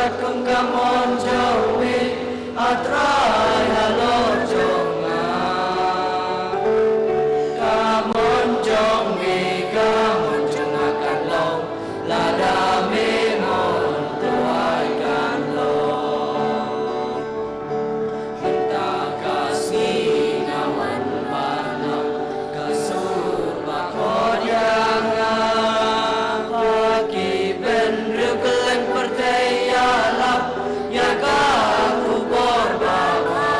kat kung kamon jawi atray halo jonga kamon jongi kamon jonga kan long lada memon tuai kan long hentakas ngawan panang kasur bakod yang pagi ben rukelen percaya lap ya kaku berbaba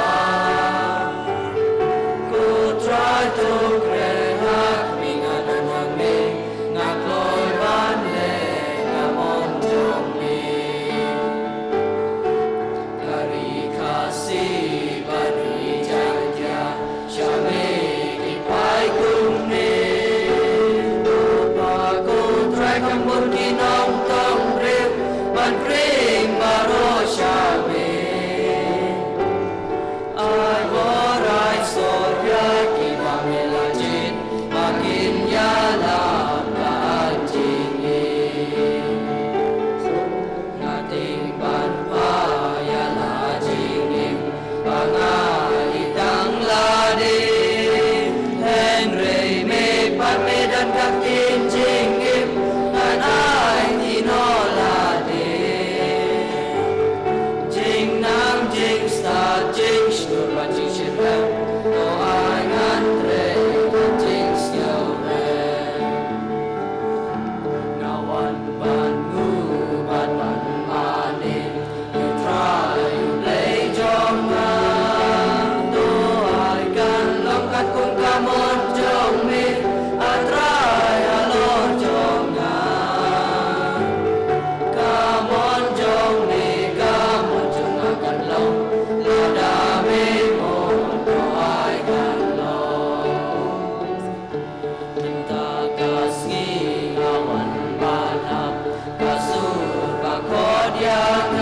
ku try to grehak mingadan hami ngakloi bande ngamon jongi kari kasih bani janja syame ipai kumne lupa ku try kambun kinong tong rib ban kring baro syame ai borai sorya kiba melajin makin yalam kaanjingi nating ban payala jingim pangaitang ladi Henry me pamedan kakin jingim nan ai tinolade jing nam jing sta jing shur ba jing shirem no ai ngantre jing snowman ngawan ban ngu ban mane you try you play jonga no ai kan long kat kung kamon jong me atray halo jonga kamon jong me kamon jonga kan long lada me mon no ai kan long takas ngawan banap kasur bakod yang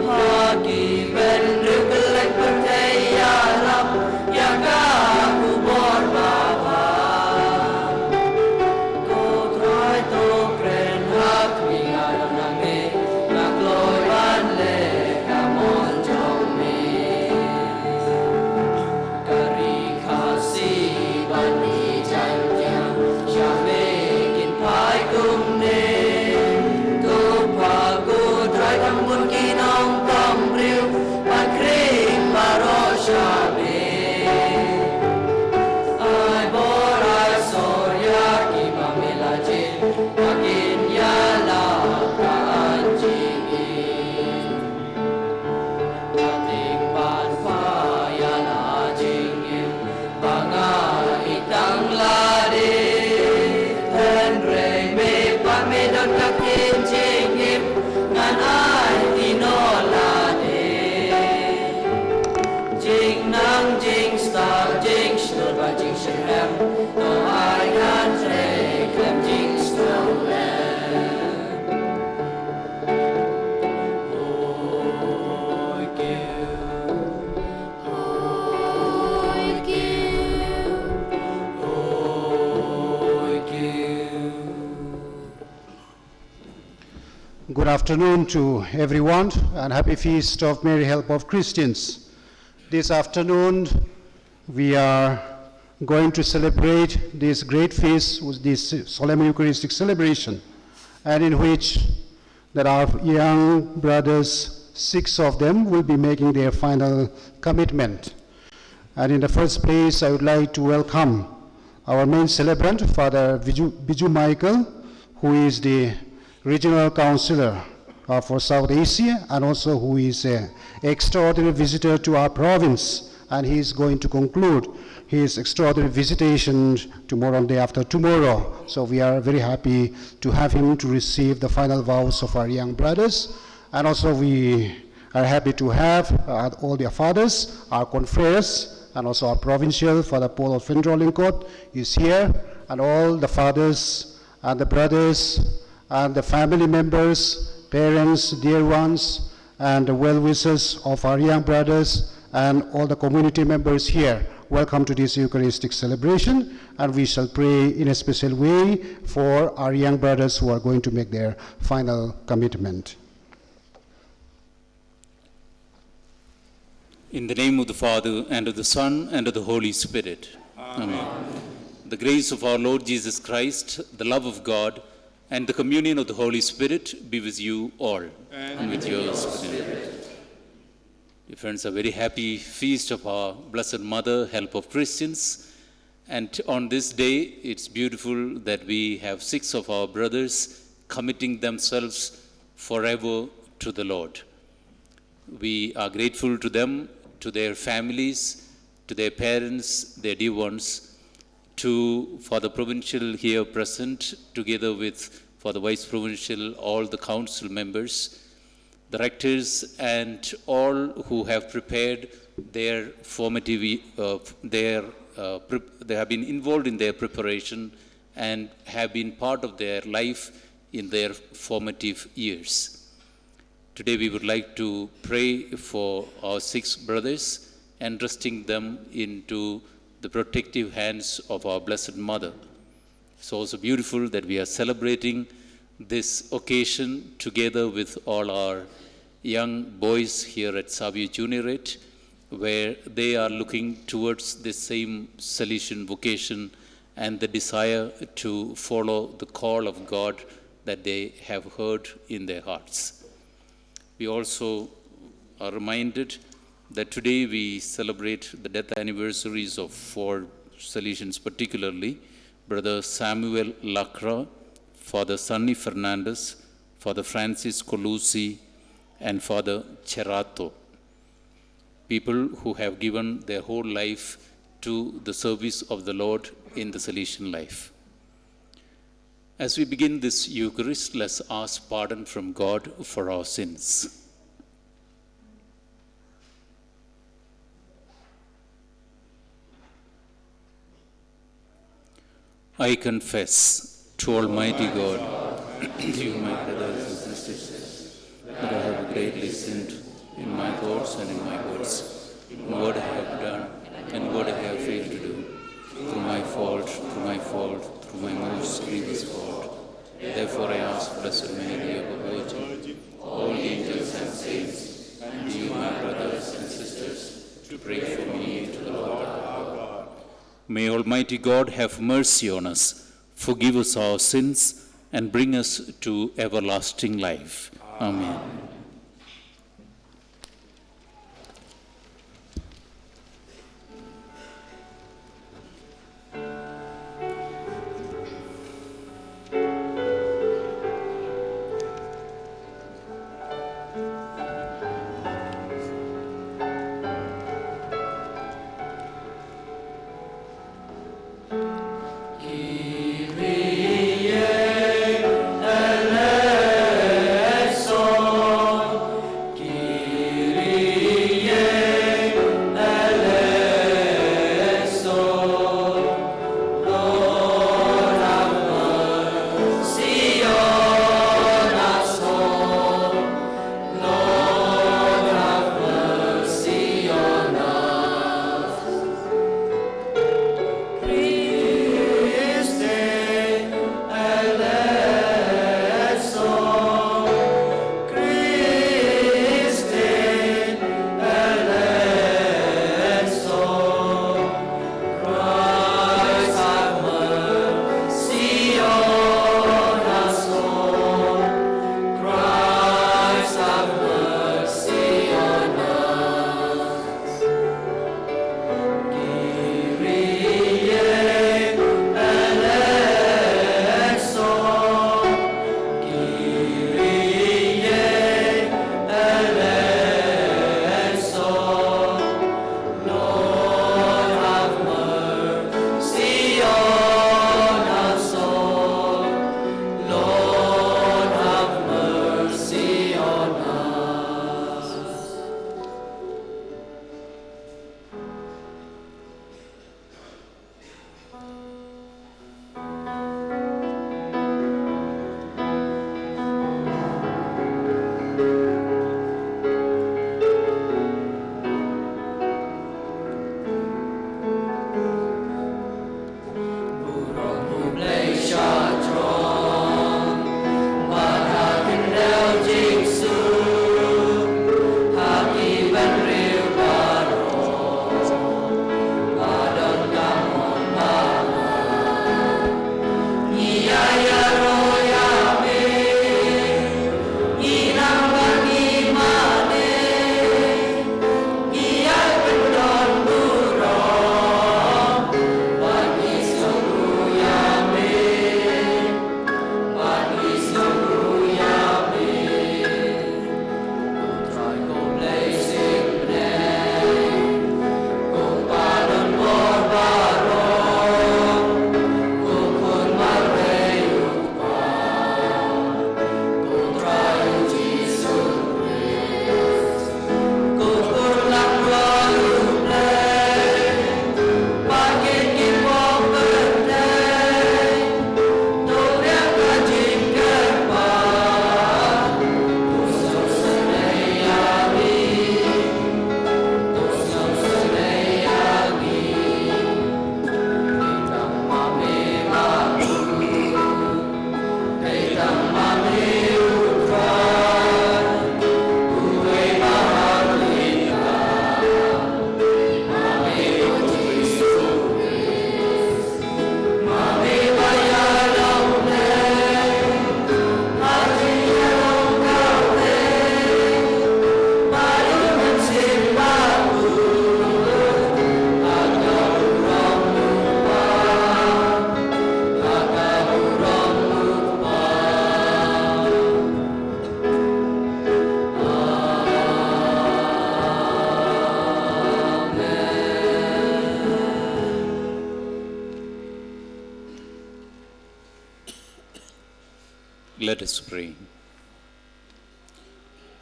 hagi ben rukelen percaya lap yang kaku berbaba ku try to kren hak mingadan hami ngakloi banle kamon jongi kari kasih bani janja syame kin pai kumne tupa ku try kambun kinong tom riu ban kring baro syame ai borai sorya kiba melajin makin yalam kaanjingi nating ban payala jingim pangaitang ladi Henry me pamedan kakin jingim ngan ai tinolade jing nang jing star jing shnur ba jing shirem no ai ngantre klem jing snowman oi kiu oi kiu oi kiu. Good afternoon to everyone and happy feast of Mary Help of Christians. This afternoon we are going to celebrate this great feast with this solemn Eucharistic celebration, and in which there are young brothers, 6 of them will be making their final commitment. And in the first place, I would like to welcome our main celebrant, Father Biju Michael, who is the regional counselor for South Asia, and also who is an extraordinary visitor to our province, and he is going to conclude his extraordinary visitation tomorrow and day after tomorrow. So we are very happy to have him to receive the final vows of our young brothers, and also we are happy to have all their fathers, our confreres, and also our provincial, Father Paul of Fendrolingkot is here, and all the fathers and the brothers and the family members, parents, dear ones, and the well-wishers of our young brothers and all the community members here. Welcome to this Eucharistic celebration, and we shall pray in a special way for our young brothers who are going to make their final commitment. In the name of the Father, and of the Son, and of the Holy Spirit. Amen. The grace of our Lord Jesus Christ, the love of God, and the communion of the Holy Spirit be with you all, and with your spirit. Dear friends, a very happy feast of our Blessed Mother, Help of Christians. And on this day, it's beautiful that we have 6 of our brothers committing themselves forever to the Lord. We are grateful to them, to their families, to their parents, their dear ones, to Father Provincial here present, together with Father Vice Provincial, all the council members, the rectors, and all who have prepared their formative, they have been involved in their preparation and have been part of their life in their formative years. Today we would like to pray for our 6 brothers, entrusting them into the protective hands of our Blessed Mother. It's also beautiful that we are celebrating this occasion together with all our young boys here at Xavier Juniorate, where they are looking towards the same Salesian vocation and the desire to follow the call of God that they have heard in their hearts. We also are reminded that today we celebrate the death anniversaries of 4 Salesians, particularly Brother Samuel Lacra, Father Sunny Fernandez, Father Francis Colusi, and Father Cherato. People who have given their whole life to the service of the Lord in the Salesian life. As we begin this Eucharist, let's ask pardon from God for our sins. I confess to Almighty God, to you, my brothers and sisters, that I have greatly sinned in my thoughts and in my words, in what I have done and what I have failed to do, through my fault, through my most grievous fault. Therefore I ask Blessed Mary, ever Virgin, all the angels and saints, and you, my brothers and sisters, to pray for me to the Lord our God. May Almighty God have mercy on us, forgive us our sins, and bring us to everlasting life. Amen. Kyrie eleison. Let us pray.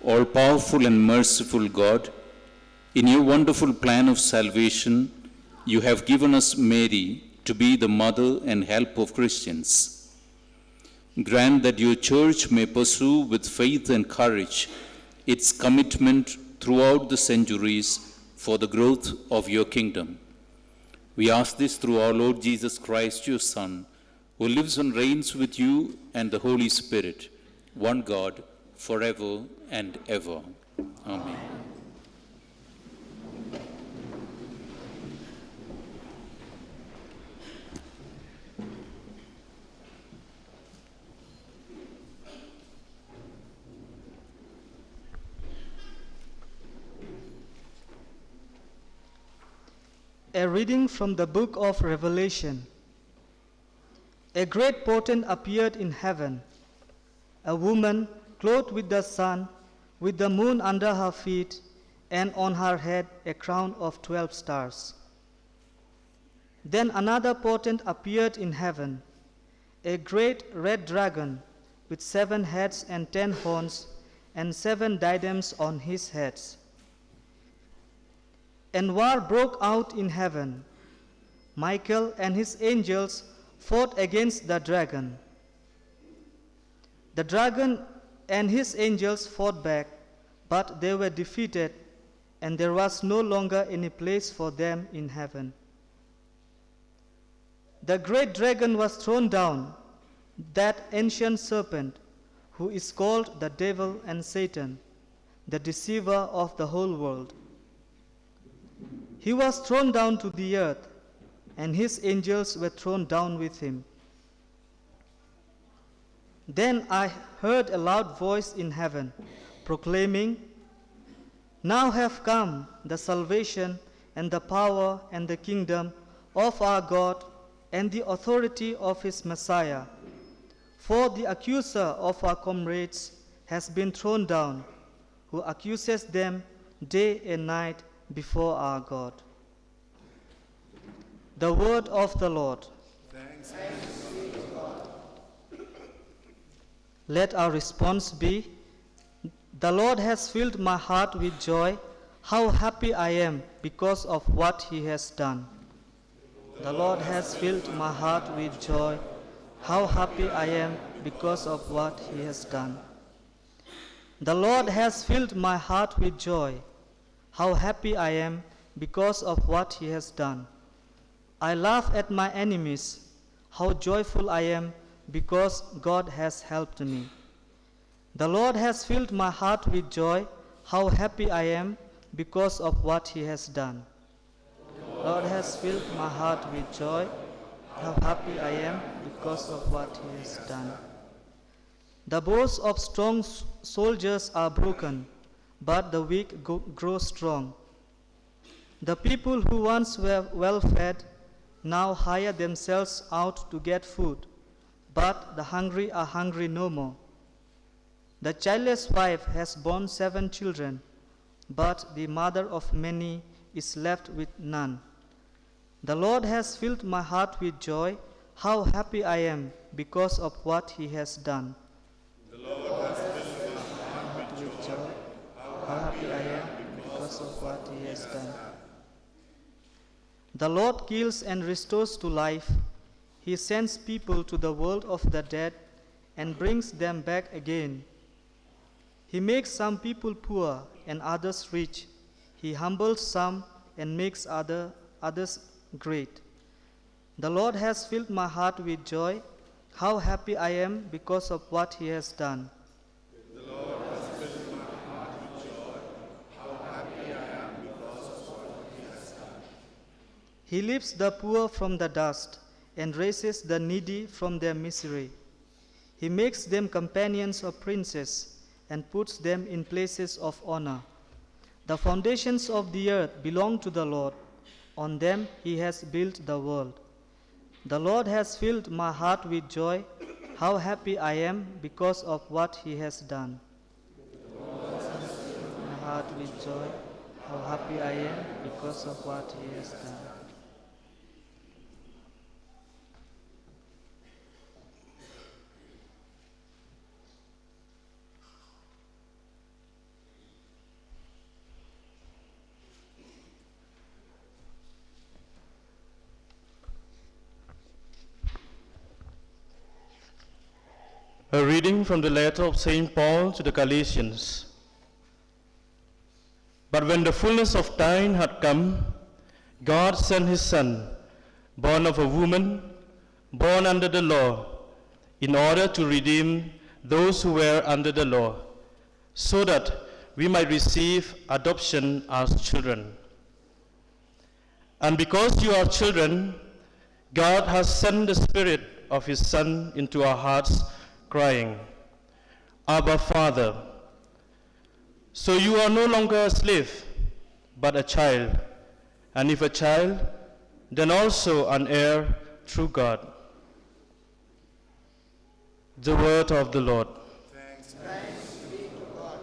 All-powerful and merciful God, in your wonderful plan of salvation, you have given us Mary to be the mother and help of Christians. Grant that your church may pursue with faith and courage its commitment throughout the centuries for the growth of your kingdom. We ask this through our Lord Jesus Christ, your Son, who lives and reigns with you and the Holy Spirit, one God, forever and ever. Amen. A reading from the book of Revelation. A great portent appeared in heaven, a woman clothed with the sun, with the moon under her feet, and on her head a crown of 12 stars. Then another portent appeared in heaven, a great red dragon with 7 heads and 10 horns, and 7 diadems on his heads. And war broke out in heaven. Michael and his angels fought against the dragon. The dragon and his angels fought back, but they were defeated, and there was no longer any place for them in heaven. The great dragon was thrown down, that ancient serpent, who is called the devil and Satan, the deceiver of the whole world. He was thrown down to the earth, and his angels were thrown down with him. Then I heard a loud voice in heaven, proclaiming, "Now have come the salvation and the power and the kingdom of our God and the authority of his Messiah. For the accuser of our comrades has been thrown down, who accuses them day and night before our God." The word of the Lord. Thanks be to God. Let our response be, "The Lord has filled my heart with joy. How happy I am because of what he has done." The Lord has filled my heart with joy. How happy I am because of what he has done. The Lord has filled my heart with joy. How happy I am because of what he has done. I laugh at my enemies. How joyful I am because God has helped me. The Lord has filled my heart with joy. How happy I am because of what he has done. The Lord has filled my heart with joy. How happy I am because of what he has done. The bows of strong soldiers are broken, but the weak grow strong. The people who once were well fed now hire themselves out to get food, but the hungry are hungry no more. The childless wife has borne 7 children, but the mother of many is left with none. The Lord has filled my heart with joy. How happy I am because of what he has done. The Lord has filled my heart with joy. How happy I am because of what he has done. The Lord kills and restores to life. He sends people to the world of the dead and brings them back again. He makes some people poor and others rich. He humbles some and makes others great. The Lord has filled my heart with joy. How happy I am because of what he has done. The Lord has filled my heart with joy. How happy I am because of what he has done. He lifts the poor from the dust and raises the needy from their misery. He makes them companions of princes and puts them in places of honor. The foundations of the earth belong to the Lord. On them he has built the world. The Lord has filled my heart with joy. How happy I am because of what he has done. The Lord has filled my heart with joy. How happy I am because of what he has done. A reading from the letter of St. Paul to the Galatians. But when the fullness of time had come, God sent his Son, born of a woman, born under the law, in order to redeem those who were under the law, so that we might receive adoption as children. And because you are children, God has sent the Spirit of his Son into our hearts, crying, Abba, Father. So you are no longer a slave, but a child, and if a child, then also an heir through God. The word of the Lord. Thanks be to God.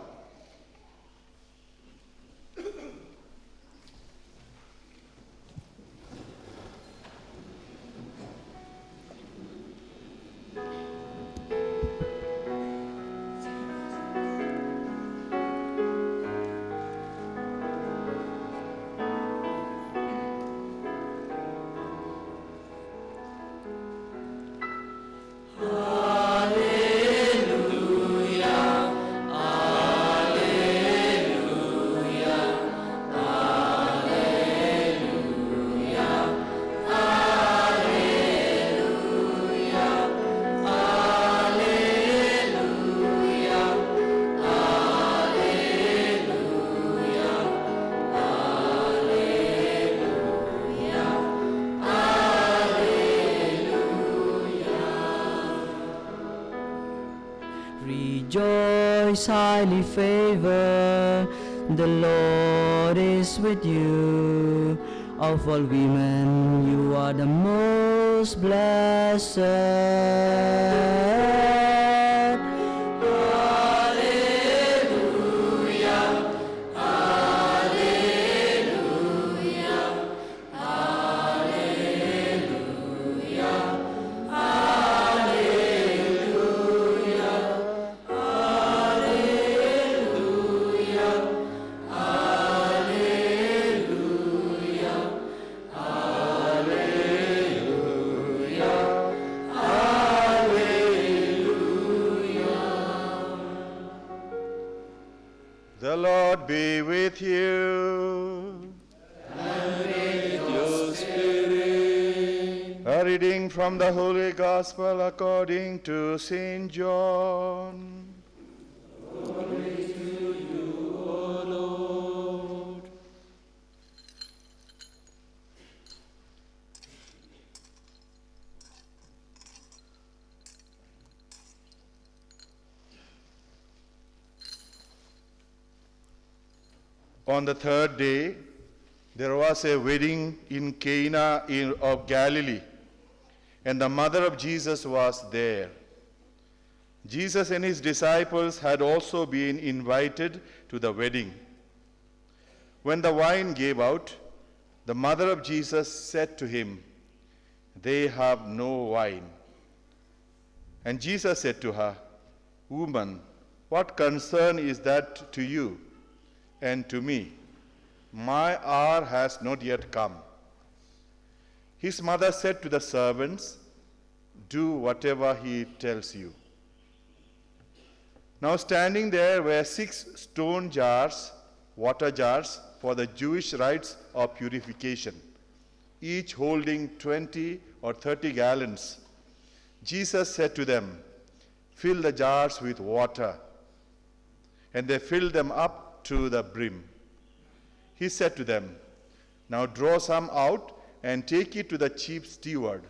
Rejoice, highly favored, the Lord is with you. Of all women, you are the most blessed. Hallelujah, hallelujah, hallelujah, The Lord be with you. And with your spirit. A reading from the Holy Gospel according to St. John. On the third day, there was a wedding in Cana of Galilee, and the mother of Jesus was there. Jesus and his disciples had also been invited to the wedding. When the wine gave out, the mother of Jesus said to him, "They have no wine." And Jesus said to her, "Woman, what concern is that to you and to me? My hour has not yet come." His mother said to the servants, "Do whatever he tells you." Now standing there were 6 stone jars, water jars, for the Jewish rites of purification, each holding 20 or 30 gallons. Jesus said to them, "Fill the jars with water." And they filled them up to the brim. He said to them, "Now draw some out and take it to the chief steward."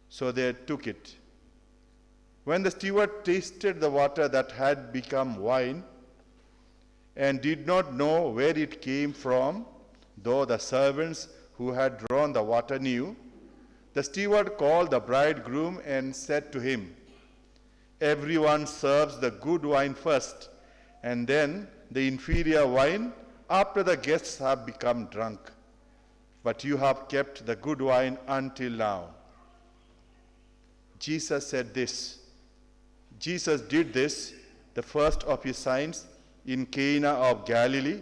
So they took it. When the steward tasted the water that had become wine and did not know where it came from, though the servants who had drawn the water knew, the steward called the bridegroom and said to him, "Everyone serves the good wine first, and then the inferior wine after the guests have become drunk. But you have kept the good wine until now." Jesus did this, the first of his signs, in Cana of Galilee,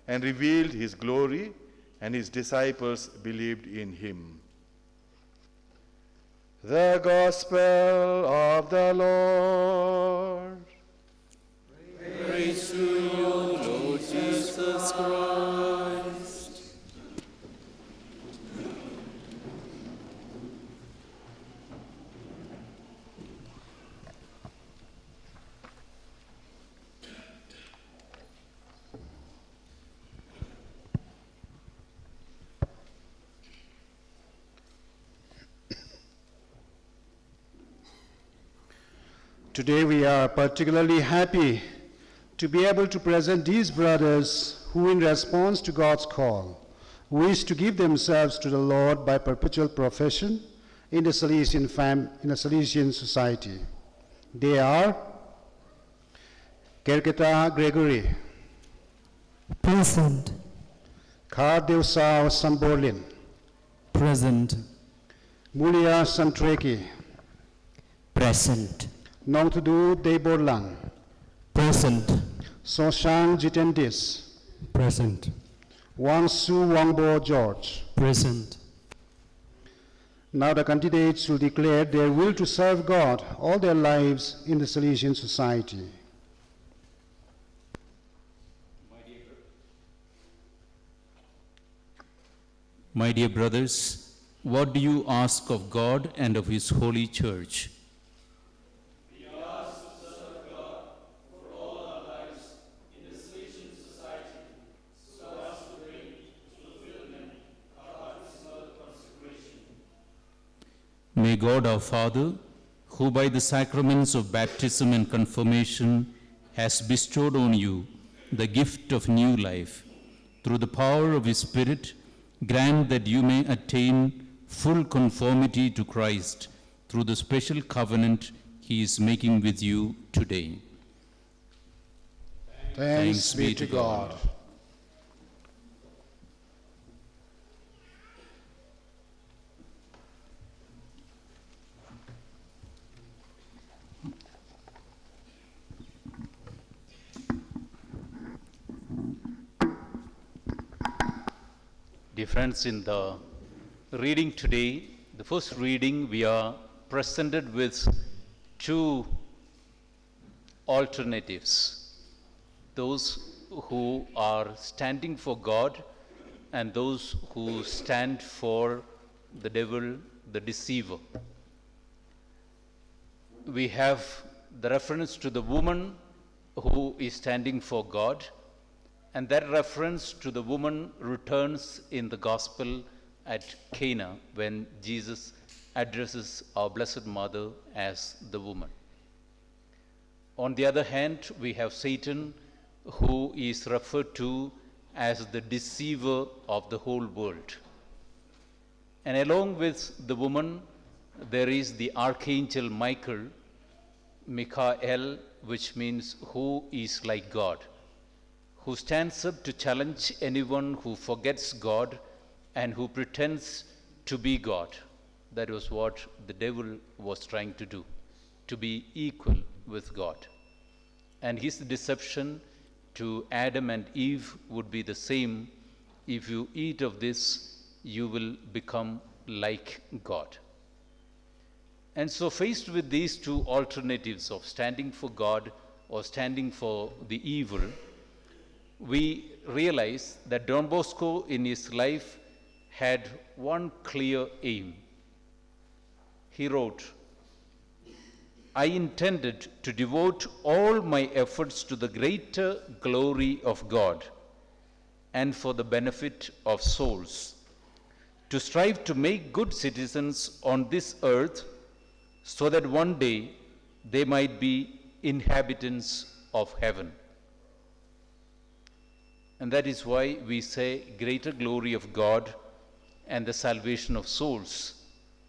and revealed his glory, and his disciples believed in him. The Gospel of the Lord. Praise to you, Lord Jesus Christ. Today we are particularly happy to be able to present these brothers who, in response to God's call, wish to give themselves to the Lord by perpetual profession in the Salesian society. They are Kerketa Gregory, Present. Khardev Sao Samborlin, Present. Mulia Santreki, Present. Nongtudu Deborlang, Present. Soshang Jitendis, Present. Wangsu Wangbo George. Present. Now the candidates will declare their will to serve God all their lives in the Salesian society. My dear brothers, what do you ask of God and of His holy church? May God our Father, who by the sacraments of baptism and confirmation has bestowed on you the gift of new life, through the power of His Spirit, grant that you may attain full conformity to Christ through the special covenant He is making with you today. Thanks be to God. Dear friends, in the reading today, the first reading, we are presented with two alternatives. Those who are standing for God and those who stand for the devil, the deceiver. We have the reference to the woman who is standing for God, and that reference to the woman returns in the Gospel at Cana when Jesus addresses our Blessed Mother as the woman. On the other hand, we have Satan, who is referred to as the deceiver of the whole world. And along with the woman, there is the Archangel Michael, Michael, which means who is like God, who stands up to challenge anyone who forgets God and who pretends to be God. That was what the devil was trying to do, to be equal with God. And his deception to Adam and Eve would be the same: if you eat of this, you will become like God. And so, faced with these two alternatives of standing for God or standing for the evil, we realize that Don Bosco in his life had one clear aim. He wrote, "I intended to devote all my efforts to the greater glory of God and for the benefit of souls, to strive to make good citizens on this earth so that one day they might be inhabitants of heaven." And that is why we say greater glory of God and the salvation of souls,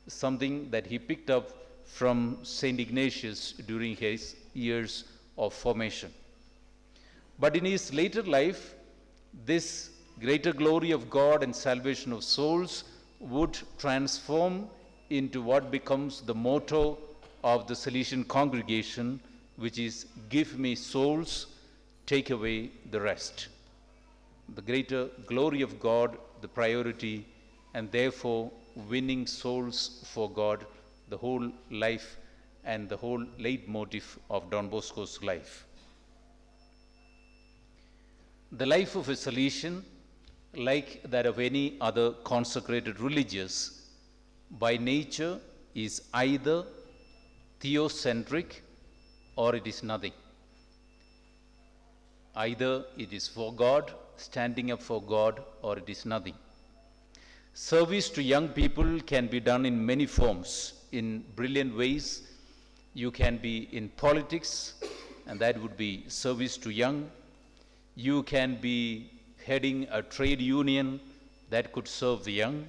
something that he picked up from St. Ignatius during his years of formation. But in his later life, this greater glory of God and salvation of souls would transform into what becomes the motto of the Salesian congregation, which is, "Give me souls, take away the rest." The greater glory of God, the priority, and therefore winning souls for God the whole life and the whole leitmotif of Don Bosco's life. The life of a Salesian, like that of any other consecrated religious, by nature is either theocentric or it is nothing. Either it is for God, standing up for God, or it is nothing. Service to young people can be done in many forms, in brilliant ways. You can be in politics, and that would be service to young. You can be heading a trade union, that could serve the young.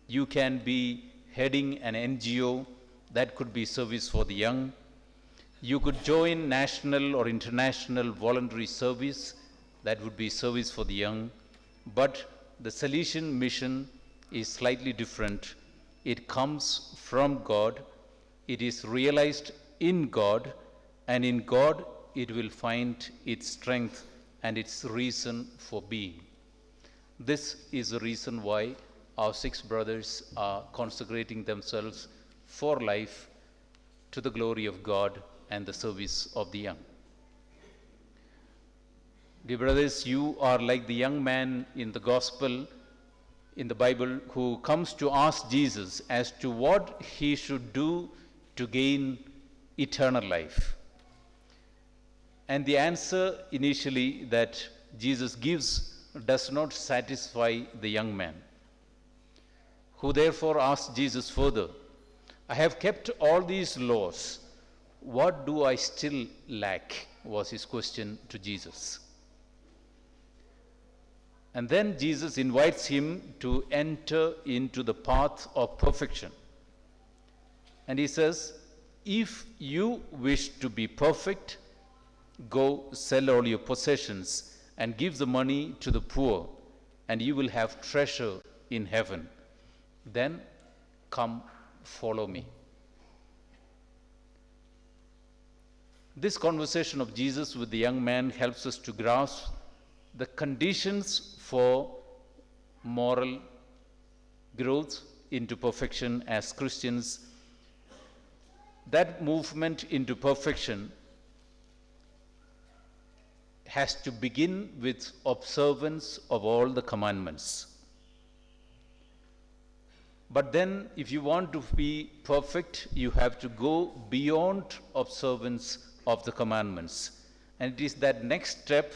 You can be heading an NGO, that could be service for the young. You could join national or international voluntary service, that would be service for the young. But the Salesian mission is slightly different. It comes from God, it is realized in God, and in God it will find its strength and its reason for being. This is the reason why our 6 brothers are consecrating themselves for life to the glory of God and the service of the young. Dear brothers, you are like the young man in the gospel, in the Bible, who comes to ask Jesus as to what he should do to gain eternal life. And the answer initially that Jesus gives does not satisfy the young man, who therefore asks Jesus further, I have kept all these laws, what do I still lack? Was his question to Jesus. And then Jesus invites him to enter into the path of perfection. And he says, if you wish to be perfect, go sell all your possessions and give the money to the poor, and you will have treasure in heaven. Then come follow me. This conversation of Jesus with the young man helps us to grasp the conditions for moral growth into perfection as Christians. That movement into perfection has to begin with observance of all the commandments. But then, if you want to be perfect, you have to go beyond observance of the commandments. And it is that next step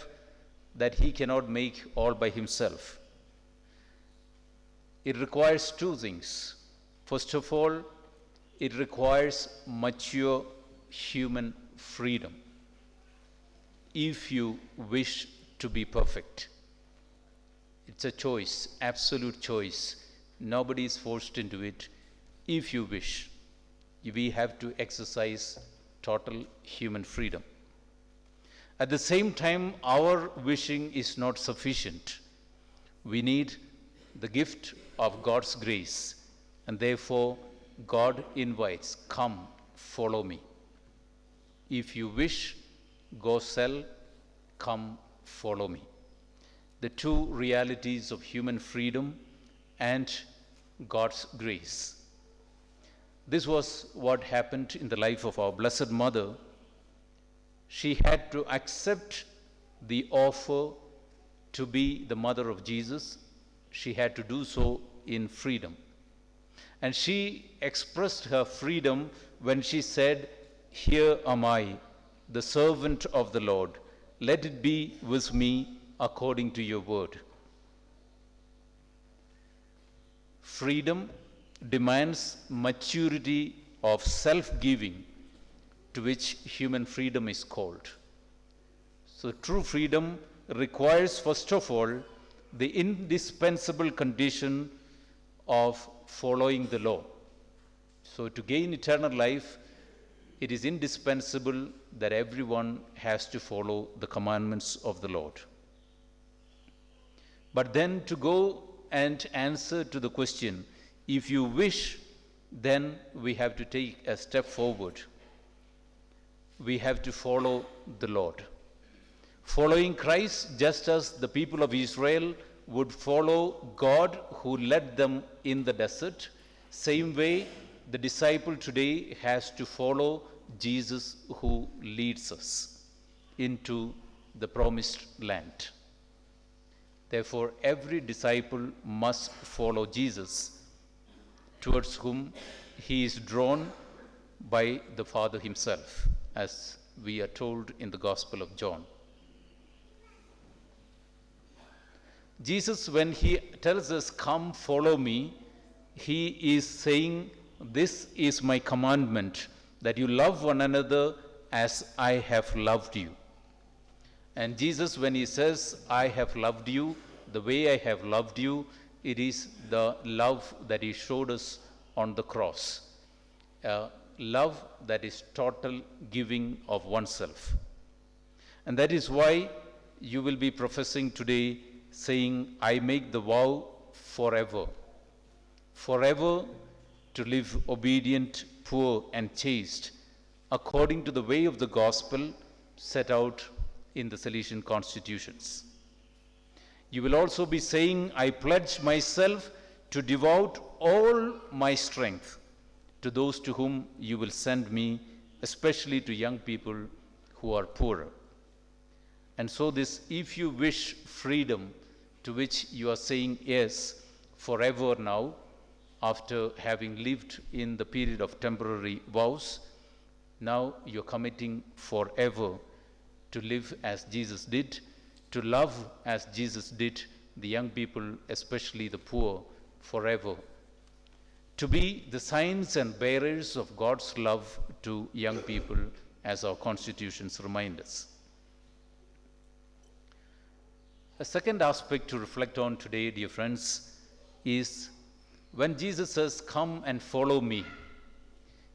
that he cannot make all by himself. It requires 2 things. First of all, it requires mature human freedom. If you wish to be perfect, it's a choice, absolute choice. Nobody is forced into it. If you wish, we have to exercise total human freedom. At the same time, our wishing is not sufficient. We need the gift of God's grace, and therefore God invites, come, follow me. If you wish, go sell, come, follow me. The 2 realities of human freedom and God's grace. This was what happened in the life of our Blessed Mother. She had to accept the offer to be the mother of Jesus. She had to do so in freedom. And she expressed her freedom when she said, here am I, the servant of the Lord. Let it be with me according to your word. Freedom demands maturity of self-giving, to which human freedom is called. So true freedom requires, first of all, the indispensable condition of following the law. So to gain eternal life, it is indispensable that everyone has to follow the commandments of the Lord. But then to go and answer to the question, if you wish, then we have to take a step forward. We have to follow the Lord. Following Christ, just as the people of Israel would follow God who led them in the desert, same way the disciple today has to follow Jesus who leads us into the promised land. Therefore, every disciple must follow Jesus, towards whom he is drawn by the Father himself, as we are told in the Gospel of John. Jesus, when he tells us, "Come, follow me," he is saying, "This is my commandment, that you love one another as I have loved you." And Jesus, when he says, "I have loved you the way I have loved you," it is the love that he showed us on the cross. Love that is total giving of oneself. And that is why you will be professing today, saying, "I make the vow forever, forever to live obedient, poor, and chaste, according to the way of the gospel set out in the Salesian constitutions." You will also be saying, "I pledge myself to devote all my strength to those to whom you will send me, especially to young people who are poorer." And so this, if you wish freedom, to which you are saying yes forever now, after having lived in the period of temporary vows, now you're committing forever to live as Jesus did, to love as Jesus did the young people, especially the poor, forever, to be the signs and bearers of God's love to young people, as our constitutions remind us. A second aspect to reflect on today, dear friends, is when Jesus says, "Come and follow me,"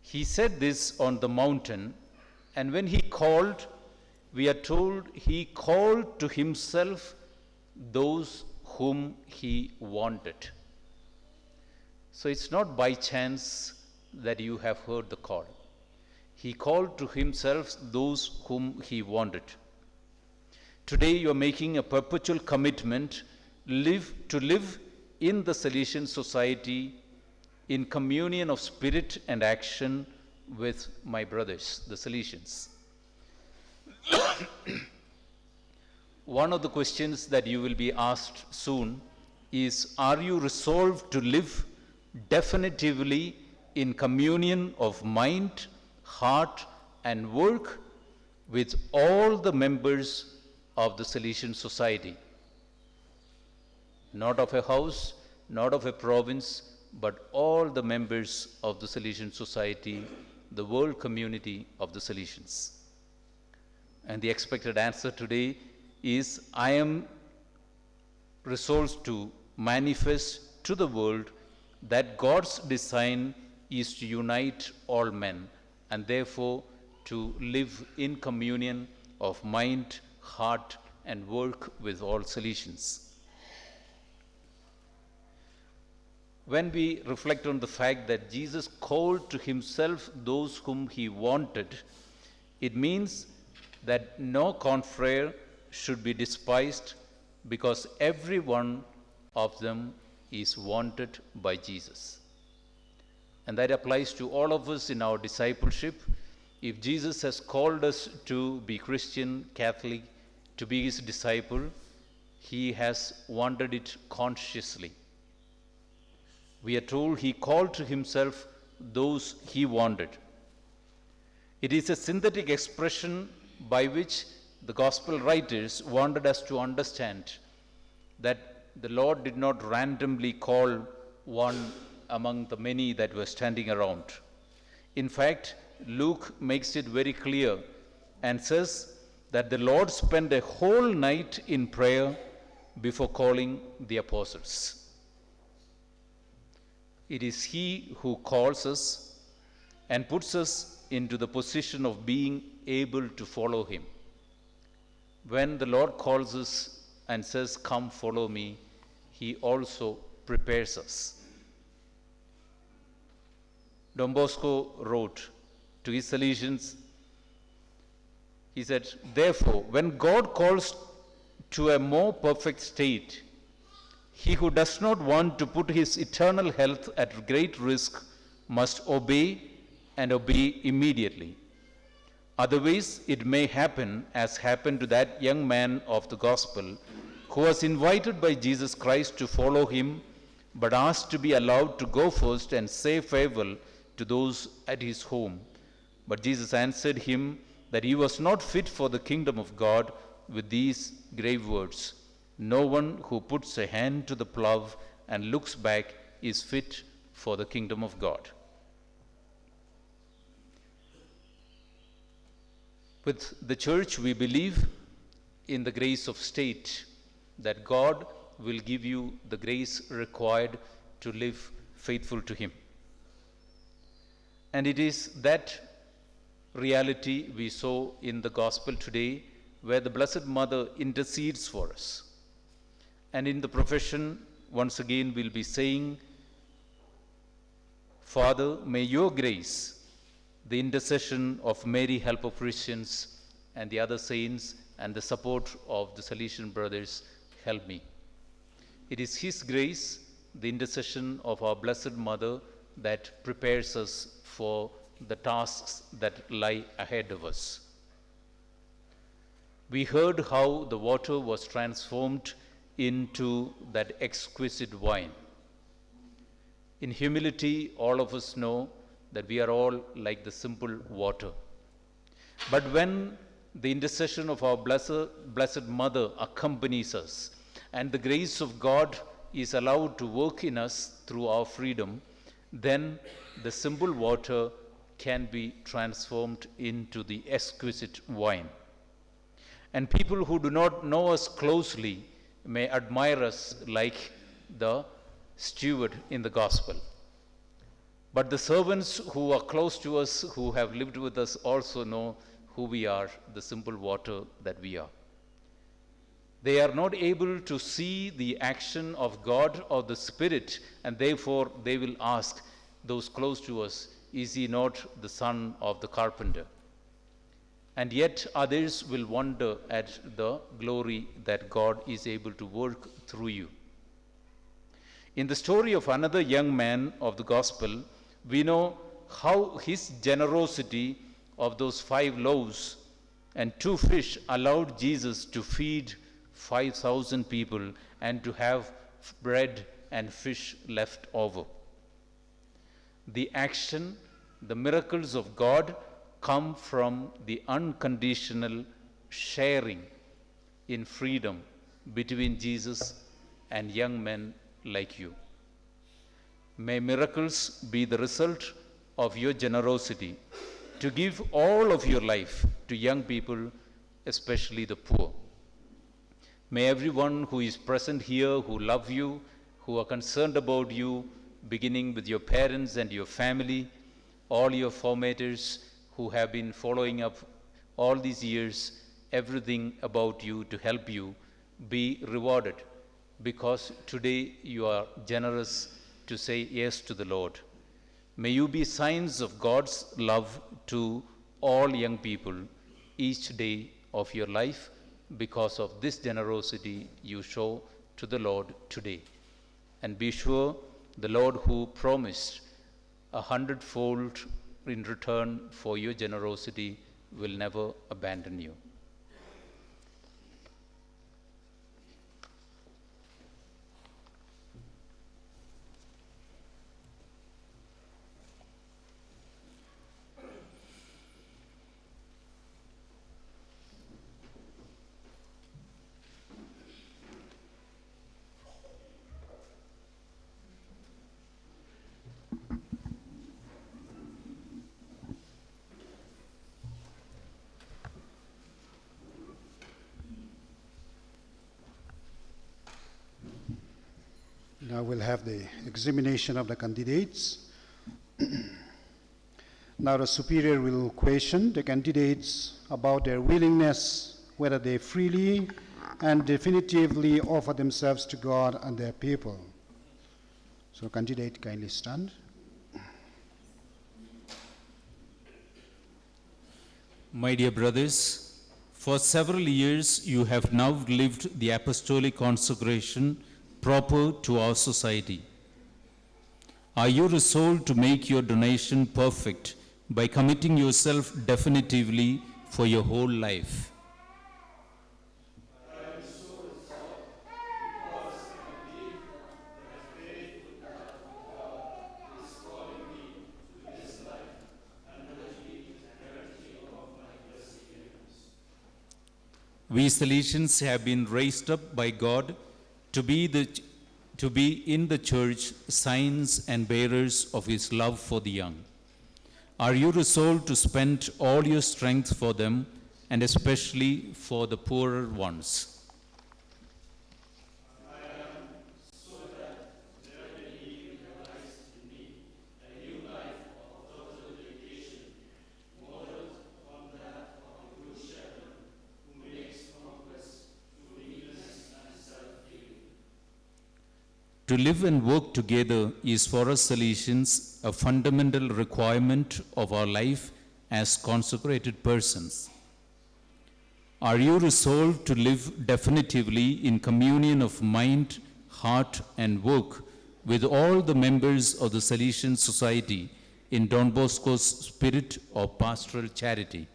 he said this on the mountain, and when he called, we are told he called to himself those whom he wanted. So it's not by chance that you have heard the call. He called to himself those whom he wanted. Today you are making a perpetual commitment to live in the Salesian society in communion of spirit and action with my brothers, the Salesians. One of the questions that you will be asked soon is, are you resolved to live definitively in communion of mind, heart, and work with all the members of the Salesian society? Not of a house, not of a province, but all the members of the Salesian society, the world community of the Salesians. And the expected answer today is, I am resolved to manifest to the world that God's design is to unite all men, and therefore to live in communion of mind, heart, and work with all Salesians. When we reflect on the fact that Jesus called to himself those whom he wanted, it means that no confrere should be despised, because every one of them is wanted by Jesus. And that applies to all of us in our discipleship. If Jesus has called us to be Christian, Catholic, to be his disciple, he has wanted it consciously. We are told he called to himself those he wanted. It is a synthetic expression by which the gospel writers wanted us to understand that the Lord did not randomly call one among the many that were standing around. In fact, Luke makes it very clear and says that the Lord spent a whole night in prayer before calling the apostles. It is he who calls us and puts us into the position of being able to follow him. When the Lord calls us and says, "Come, follow me," he also prepares us. Don Bosco wrote to his Salesians, he said, "Therefore, when God calls to a more perfect state, he who does not want to put his eternal health at great risk must obey and obey immediately. Otherwise, it may happen as happened to that young man of the gospel who was invited by Jesus Christ to follow him, but asked to be allowed to go first and say farewell to those at his home. But Jesus answered him that he was not fit for the kingdom of God with these grave words, "No one who puts a hand to the plough and looks back is fit for the kingdom of God." With the church, we believe in the grace of state, that God will give you the grace required to live faithful to Him. And it is that reality we saw in the gospel today, where the Blessed Mother intercedes for us. And in the profession, once again, we'll be saying, "Father, may your grace, the intercession of Mary, help of Christians, and the other saints, and the support of the Salesian brothers, help me." It is His grace, the intercession of our Blessed Mother, that prepares us for the tasks that lie ahead of us. We heard how the water was transformed into that exquisite wine. In humility, all of us know that we are all like the simple water. But when the intercession of our Blessed Mother accompanies us, and the grace of God is allowed to work in us through our freedom, then the simple water can be transformed into the exquisite wine. And people who do not know us closely may admire us like the steward in the gospel. But the servants who are close to us, who have lived with us, also know who we are, the simple water that we are. They are not able to see the action of God or the Spirit, and therefore they will ask those close to us, "Is he not the son of the carpenter?" And yet others will wonder at the glory that God is able to work through you. In the story of another young man of the gospel, we know how his generosity of those 5 loaves and 2 fish allowed Jesus to feed 5,000 people and to have bread and fish left over. The action, the miracles of God come from the unconditional sharing in freedom between Jesus and young men like you. May miracles be the result of your generosity to give all of your life to young people, especially the poor. May everyone who is present here, who love you, who are concerned about you, beginning with your parents and your family, all your formators who have been following up all these years, everything about you to help you, be rewarded, because today you are generous to say yes to the Lord. May you be signs of God's love to all young people each day of your life, because of this generosity you show to the Lord today. And be sure the Lord who promised 100-fold in return for your generosity will never abandon you. Now we'll have the examination of the candidates. Now the superior will question the candidates about their willingness, whether they freely and definitively offer themselves to God and their people. So candidate, kindly stand. My dear brothers, for several years you have now lived the apostolic consecration proper to our society. Are you resolved to make your donation perfect by committing yourself definitively for your whole life? We Salesians have been raised up by God to be in the church signs and bearers of his love for the young. Are you resolved to spend all your strength for them, and especially for the poorer ones? To live and work together is for us Salesians a fundamental requirement of our life as consecrated persons. Are you resolved to live definitively in communion of mind, heart, and work with all the members of the Salesian Society in Don Bosco's spirit of pastoral charity?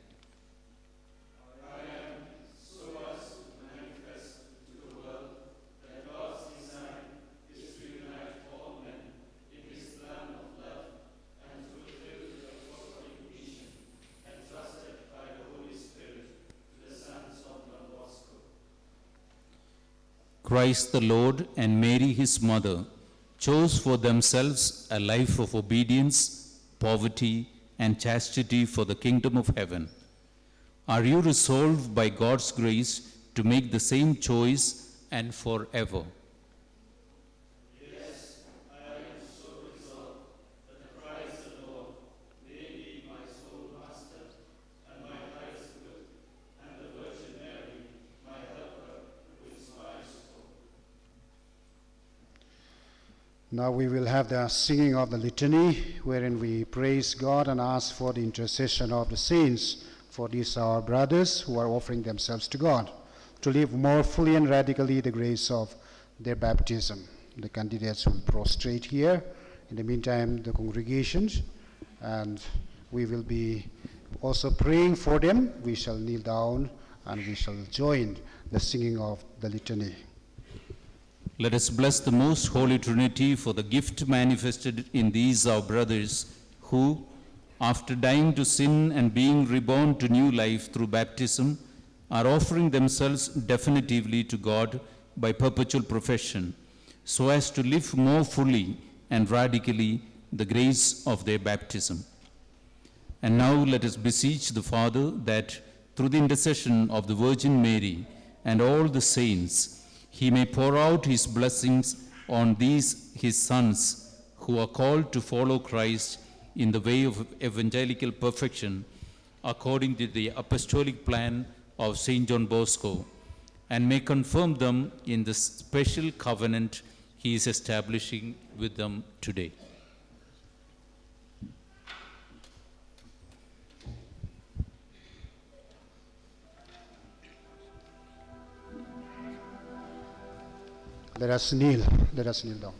Christ the Lord and Mary his mother chose for themselves a life of obedience, poverty, and chastity for the kingdom of heaven. Are you resolved by God's grace to make the same choice and forever? Now we will have the singing of the Litany, wherein we praise God and ask for the intercession of the saints, for these are our brothers who are offering themselves to God, to live more fully and radically the grace of their baptism. The candidates will prostrate here. In the meantime, the congregations, and we will be also praying for them. We shall kneel down and we shall join the singing of the Litany. Let us bless the most holy Trinity for the gift manifested in these our brothers who, after dying to sin and being reborn to new life through baptism, are offering themselves definitively to God by perpetual profession, so as to live more fully and radically the grace of their baptism. And now let us beseech the Father that through the intercession of the Virgin Mary and all the saints, he may pour out his blessings on these his sons who are called to follow Christ in the way of evangelical perfection according to the apostolic plan of St. John Bosco, and may confirm them in the special covenant he is establishing with them today. Let us kneel down.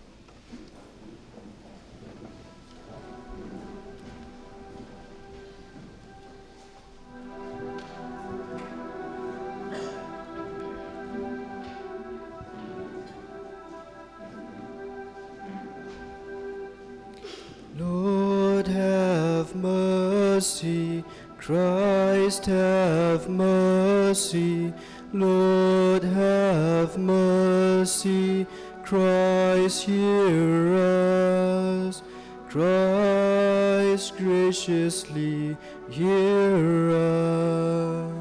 Lord, have mercy. Christ, have mercy. Lord, have mercy. Christ, hear us. Christ, graciously hear us.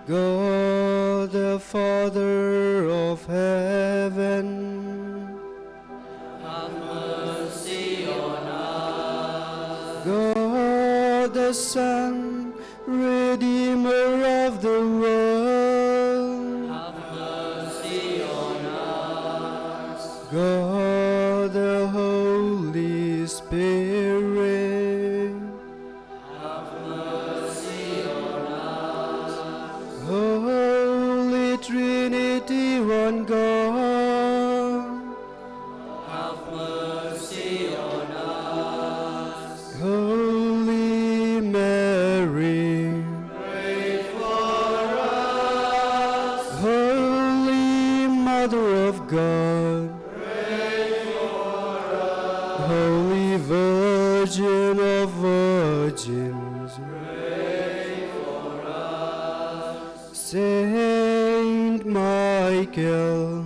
God, the Father of heaven, Have mercy on us. God, the Son, Redeemer of the world, Have mercy on us. God, the Holy Spirit, Have mercy on us. Holy Trinity, one God, Have mercy God. Holy Virgin of Virgins, Saint Michael,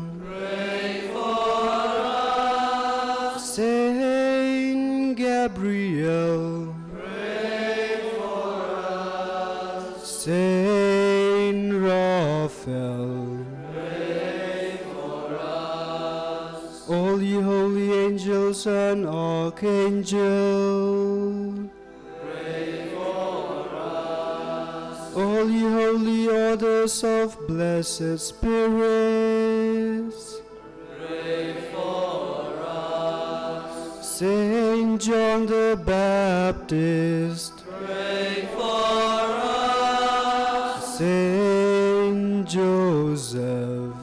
Saint Gabriel, Saint Raphael, all ye holy angels and archangels, all ye holy orders of blessed spirits, Saint John the Baptist, Saint Joseph,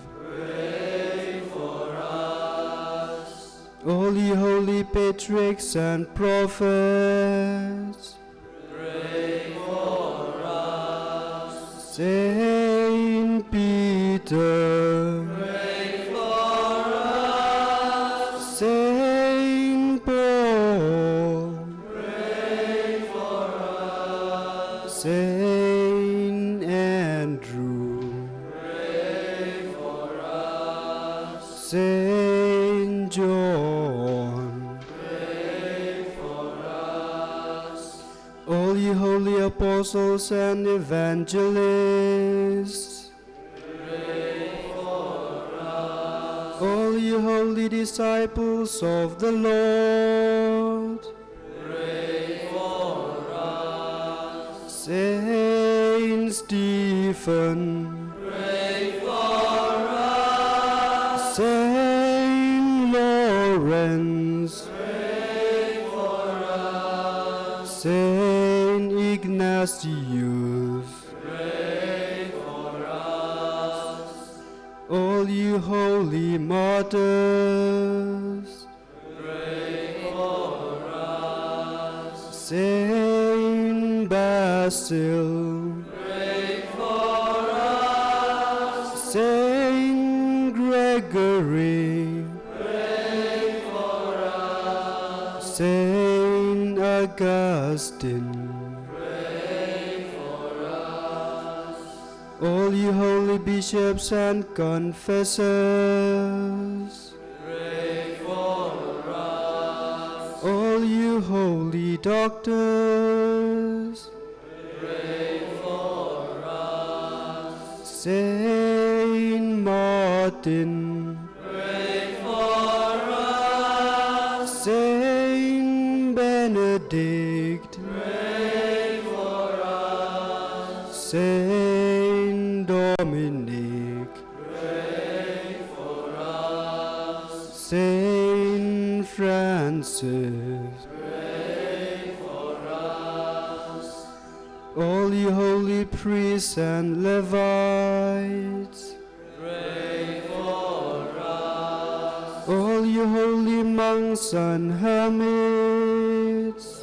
all ye holy patriarchs and prophets, Saint Peter, Saint Paul, Saint Andrew, Saint John, all ye holy apostles and evangelists, all ye holy disciples of the Lord, Saint Stephen, Saint Lawrence, Saint Ignatius, all you holy martyrs, Saint Basil, Saint Gregory, Saint Augustine, all you holy bishops and confessors, all you holy doctors, Saint Martin, Saint Benedict, Saint Dominic, Saint Francis, all you holy priests and Levites, all you holy monks and hermits,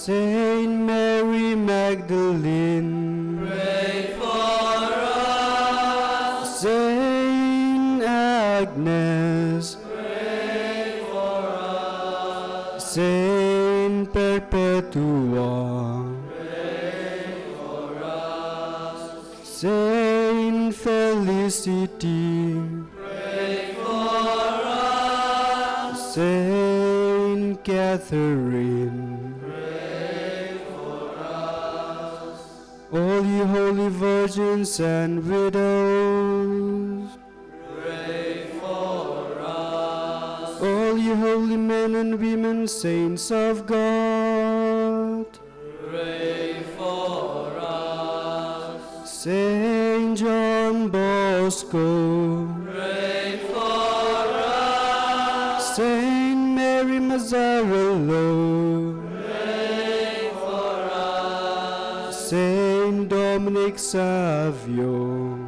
Saint Mary Magdalene, Saint Agnes, Saint Perpetua, Saint Felicity, Saint Catherine, all you holy virgins and widows, all you holy men and women, saints of God, Saint John Bosco, Saint Mary Mazzarello, Saint Dominic Savio,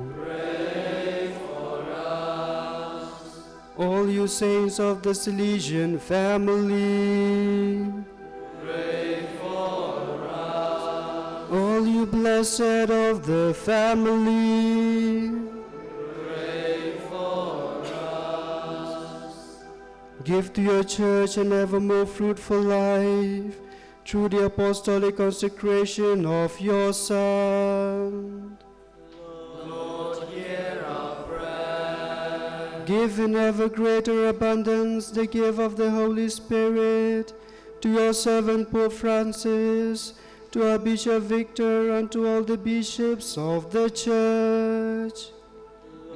all you saints of the Salesian family, all you blessed of the family, Give to your church an ever more fruitful life through the apostolic consecration of your Son. Lord, hear our prayer. Give in ever greater abundance the gift of the Holy Spirit to your servant Pope Francis, to our Bishop Victor, and to all the bishops of the Church.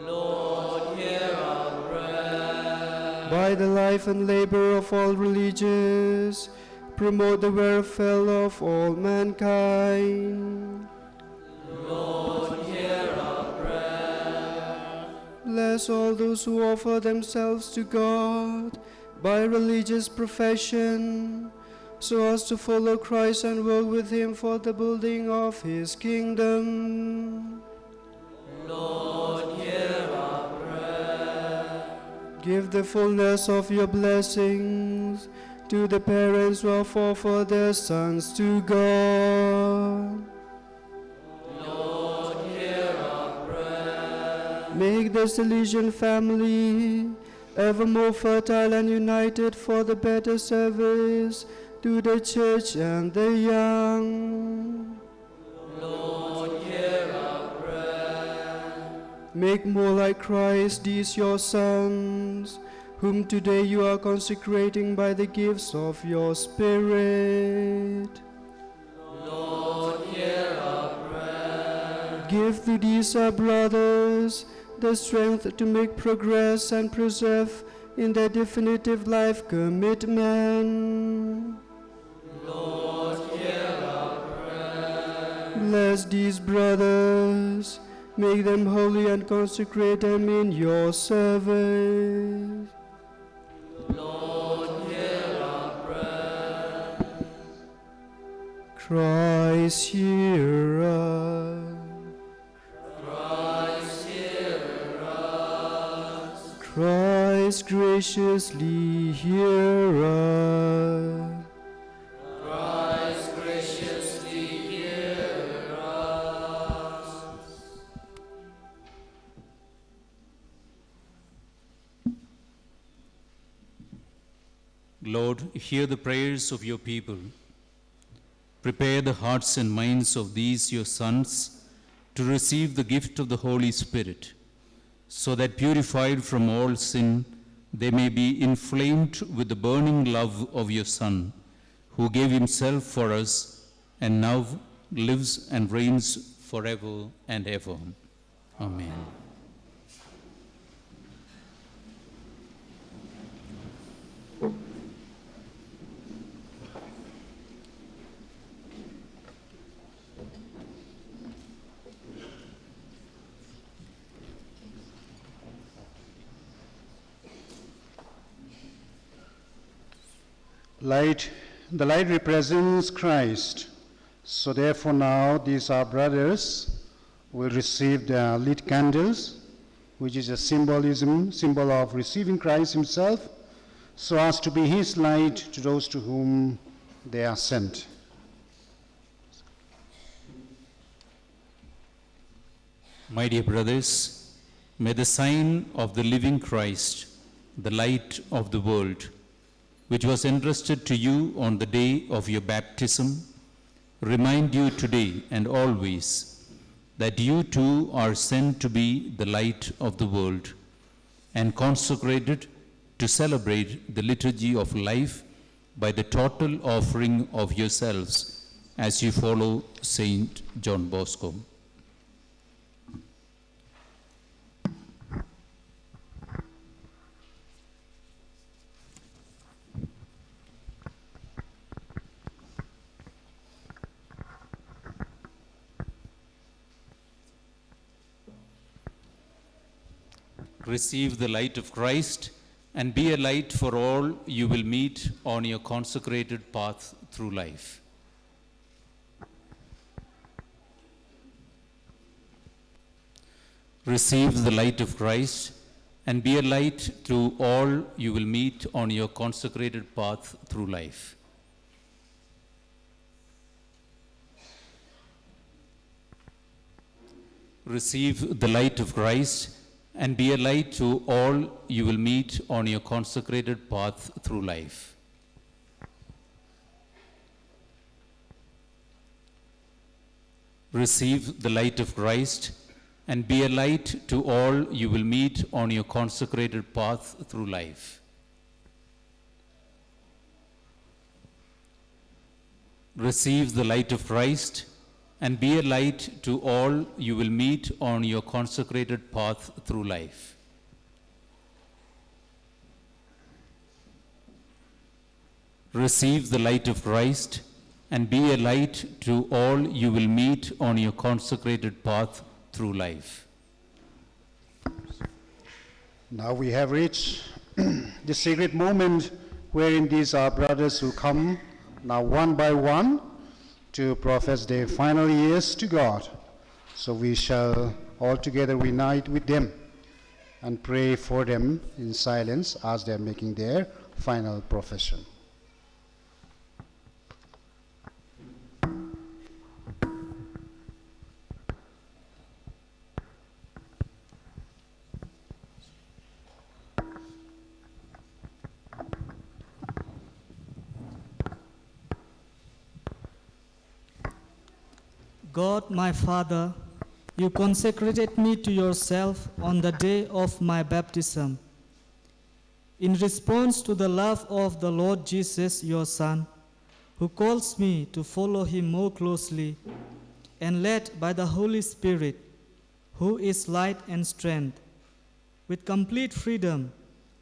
Lord, hear our prayer. By the life and labor of all religious, promote the welfare of all mankind. Lord, hear our prayer. Bless all those who offer themselves to God by religious profession, so as to follow Christ and work with him for the building of his kingdom. Lord, hear our prayer. Give the fullness of your blessings to the parents who have offered their sons to God. Lord, hear our prayer. Make the Salesian family ever more fertile and united for the better service to the church and the young. Lord, hear our prayer. Make more like Christ these your sons, whom today you are consecrating by the gifts of your Spirit. Lord, hear our prayer. Give to these our brothers the strength to make progress and preserve in their definitive life commitment. Lord, hear our prayer. Bless these brothers, make them holy and consecrate them in your service. Lord, hear our prayer. Christ, hear us. Christ, hear us. Christ, graciously hear us. Christ, graciously hear us. Lord, hear the prayers of your people. Prepare the hearts and minds of these your sons to receive the gift of the Holy Spirit, so that purified from all sin, they may be inflamed with the burning love of your Son, who gave himself for us and now lives and reigns forever and ever. Amen. The light represents Christ. So therefore now these our brothers will receive the lit candles, which is a symbol of receiving Christ himself, so as to be his light to those to whom they are sent. My dear brothers, may the sign of the living Christ, the light of the world, which was entrusted to you on the day of your baptism, remind you today and always that you too are sent to be the light of the world and consecrated to celebrate the liturgy of life by the total offering of yourselves as you follow Saint John Bosco. Receive the light of Christ and be a light for all you will meet on your consecrated path through life. Receive the light of Christ and be a light through all you will meet on your consecrated path through life. Receive the light of Christ and be a light to all you will meet on your consecrated path through life. Receive the light of Christ and be a light to all you will meet on your consecrated path through life. Receive the light of Christ and be a light to all you will meet on your consecrated path through life. Receive the light of Christ and be a light to all you will meet on your consecrated path through life. Now we have reached the sacred moment wherein these are brothers who come now one by one to profess their final years to God. So we shall all together unite with them and pray for them in silence as they are making their final profession. God, my Father, you consecrated me to yourself on the day of my baptism. In response to the love of the Lord Jesus, your Son, who calls me to follow him more closely, and led by the Holy Spirit, who is light and strength, with complete freedom,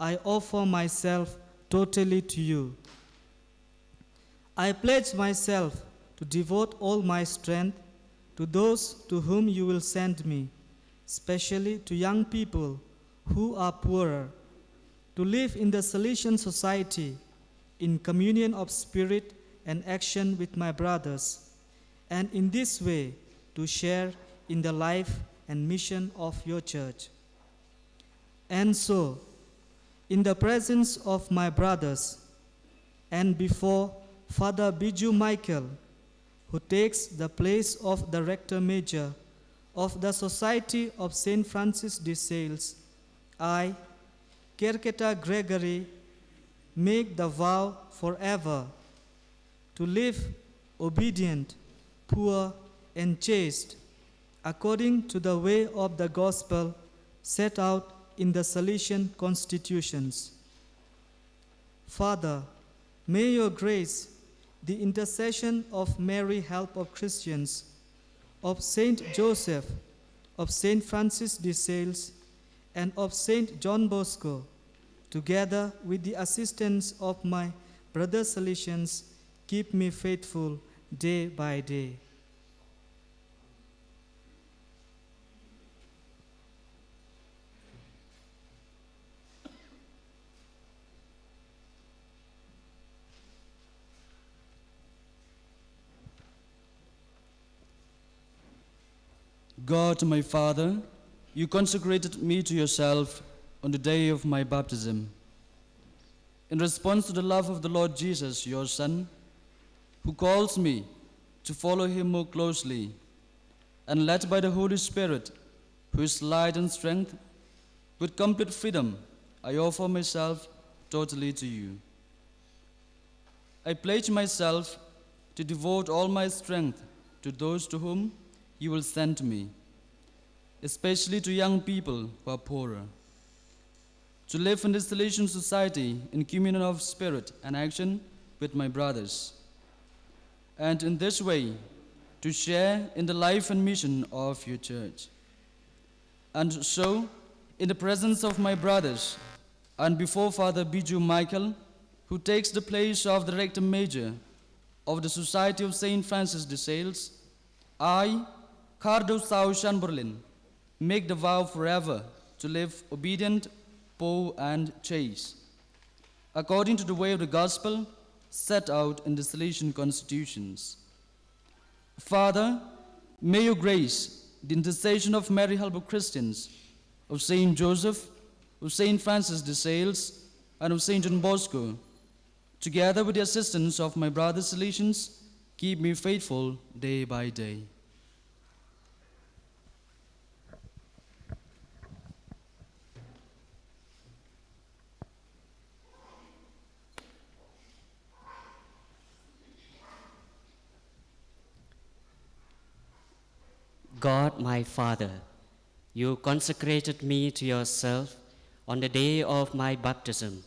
I offer myself totally to you. I pledge myself to devote all my strength to those to whom you will send me, especially to young people who are poorer, to live in the Salesian society in communion of spirit and action with my brothers, and in this way to share in the life and mission of your church. And so, in the presence of my brothers, and before Father Biju Michael, who takes the place of the Rector Major of the Society of St. Francis de Sales, I, Kerketa Gregory, make the vow forever to live obedient, poor, and chaste, according to the way of the gospel set out in the Salesian constitutions. Father, may your grace, the intercession of Mary, help of Christians, of Saint Joseph, of Saint Francis de Sales, and of Saint John Bosco, together with the assistance of my brother Salesians, keep me faithful day by day. God, my Father, you consecrated me to yourself on the day of my baptism. In response to the love of the Lord Jesus, your Son, who calls me to follow him more closely, and led by the Holy Spirit, who is light and strength, with complete freedom, I offer myself totally to you. I pledge myself to devote all my strength to those to whom you will send me, especially to young people who are poorer, to live in this Salesian society in communion of spirit and action with my brothers, and in this way to share in the life and mission of your church. And so, in the presence of my brothers, and before Father Biju Michael, who takes the place of the Rector Major of the Society of St. Francis de Sales, I, Bakhatduh Sao Shanburlin, make the vow forever to live obedient, poor, and chaste, according to the way of the gospel set out in the Salesian constitutions. Father, may your grace, the intercession of Mary, help of Christians, of Saint Joseph, of Saint Francis de Sales, and of Saint John Bosco, together with the assistance of my brother Salesians, keep me faithful day by day. God, my Father, you consecrated me to yourself on the day of my baptism.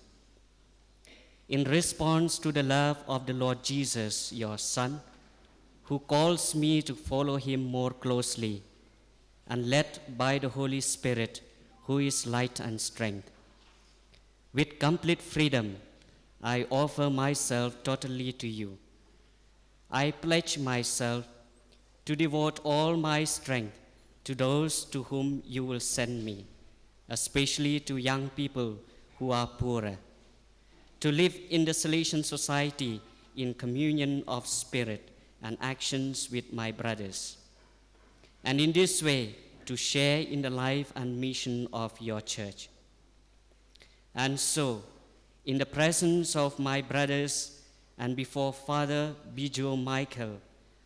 In response to the love of the Lord Jesus, your Son, who calls me to follow him more closely, and led by the Holy Spirit, who is light and strength. With complete freedom, I offer myself totally to you. I pledge myself to devote all my strength to those to whom you will send me, especially to young people who are poorer, to live in the Salesian society in communion of spirit and actions with my brothers, and in this way to share in the life and mission of your church. And so, in the presence of my brothers and before Father Bijou Michael,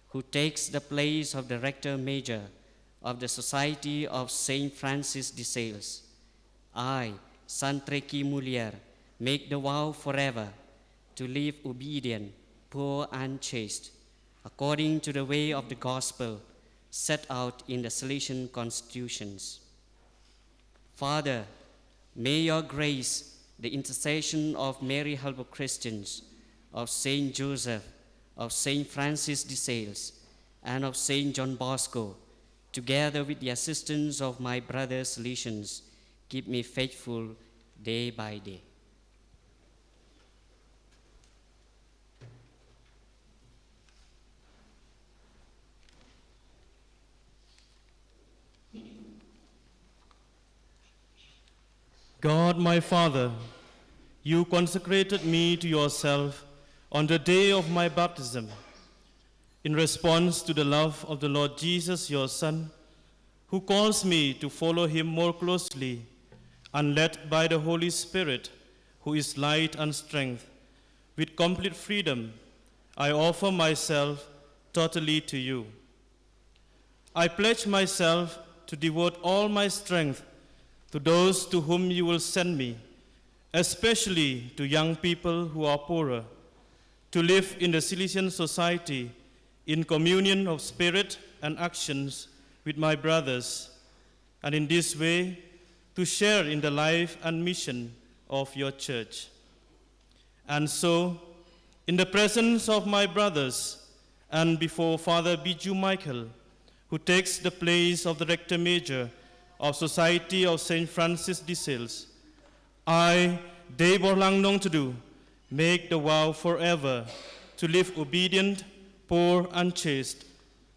who takes the place of the Rector Major of the Society of Saint Francis de Sales, I, Santreki Mulier, make the vow forever to live obedient, poor and chaste, according to the way of the gospel set out in the Salesian constitutions. Father, may your grace, the intercession of Mary Help of Christians, of Saint Joseph, of Saint Francis de Sales, and of Saint John Bosco, together with the assistance of my brothers Salesians, keep me faithful day by day. God, my Father, you consecrated me to yourself on the day of my baptism. In response to the love of the Lord Jesus, your Son, who calls me to follow him more closely, and led by the Holy Spirit, who is light and strength, with complete freedom, I offer myself totally to you. I pledge myself to devote all my strength to those to whom you will send me, especially to young people who are poorer, to live in the Salesian society in communion of spirit and actions with my brothers, and in this way to share in the life and mission of your church. And so, in the presence of my brothers and before Father Bijou Michael, who takes the place of the Rector Major of Society of Saint Francis de Sales, I, Debor Langnong Tudu, make the vow forever to live obedient, poor and chaste,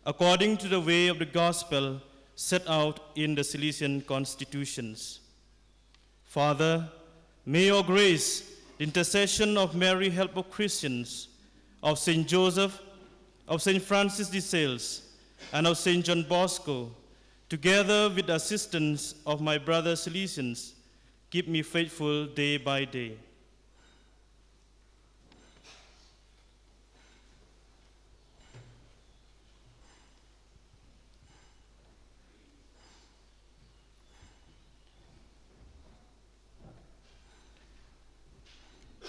according to the way of the gospel set out in the Salesian constitutions. Father, may your grace, the intercession of Mary Help of Christians, of Saint Joseph, of Saint Francis de Sales, and of Saint John Bosco, together with the assistance of my brother Salesians, keep me faithful day by day.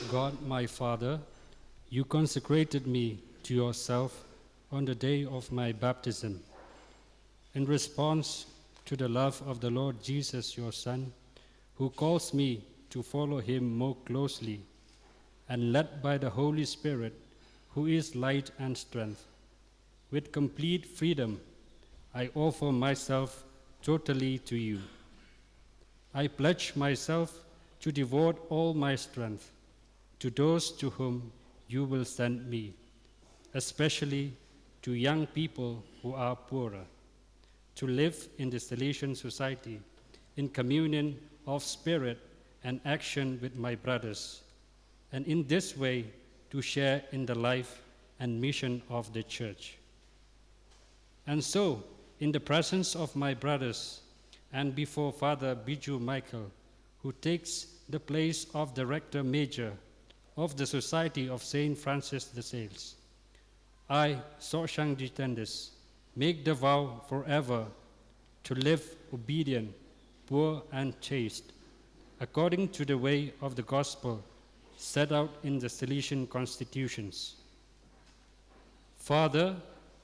God, my Father, you consecrated me to yourself on the day of my baptism. In response to the love of the Lord Jesus, your Son, who calls me to follow him more closely, and led by the Holy Spirit, who is light and strength, with complete freedom, I offer myself totally to you. I pledge myself to devote all my strength to those to whom you will send me, especially to young people who are poorer, to live in the Salesian society in communion of spirit and action with my brothers, and in this way to share in the life and mission of the church. And so, in the presence of my brothers and before Father Bijou Michael, who takes the place of the Rector Major of the Society of Saint Francis de Sales, I, Soshang Jitendis, make the vow forever to live obedient, poor and chaste, according to the way of the gospel set out in the Salesian constitutions. Father,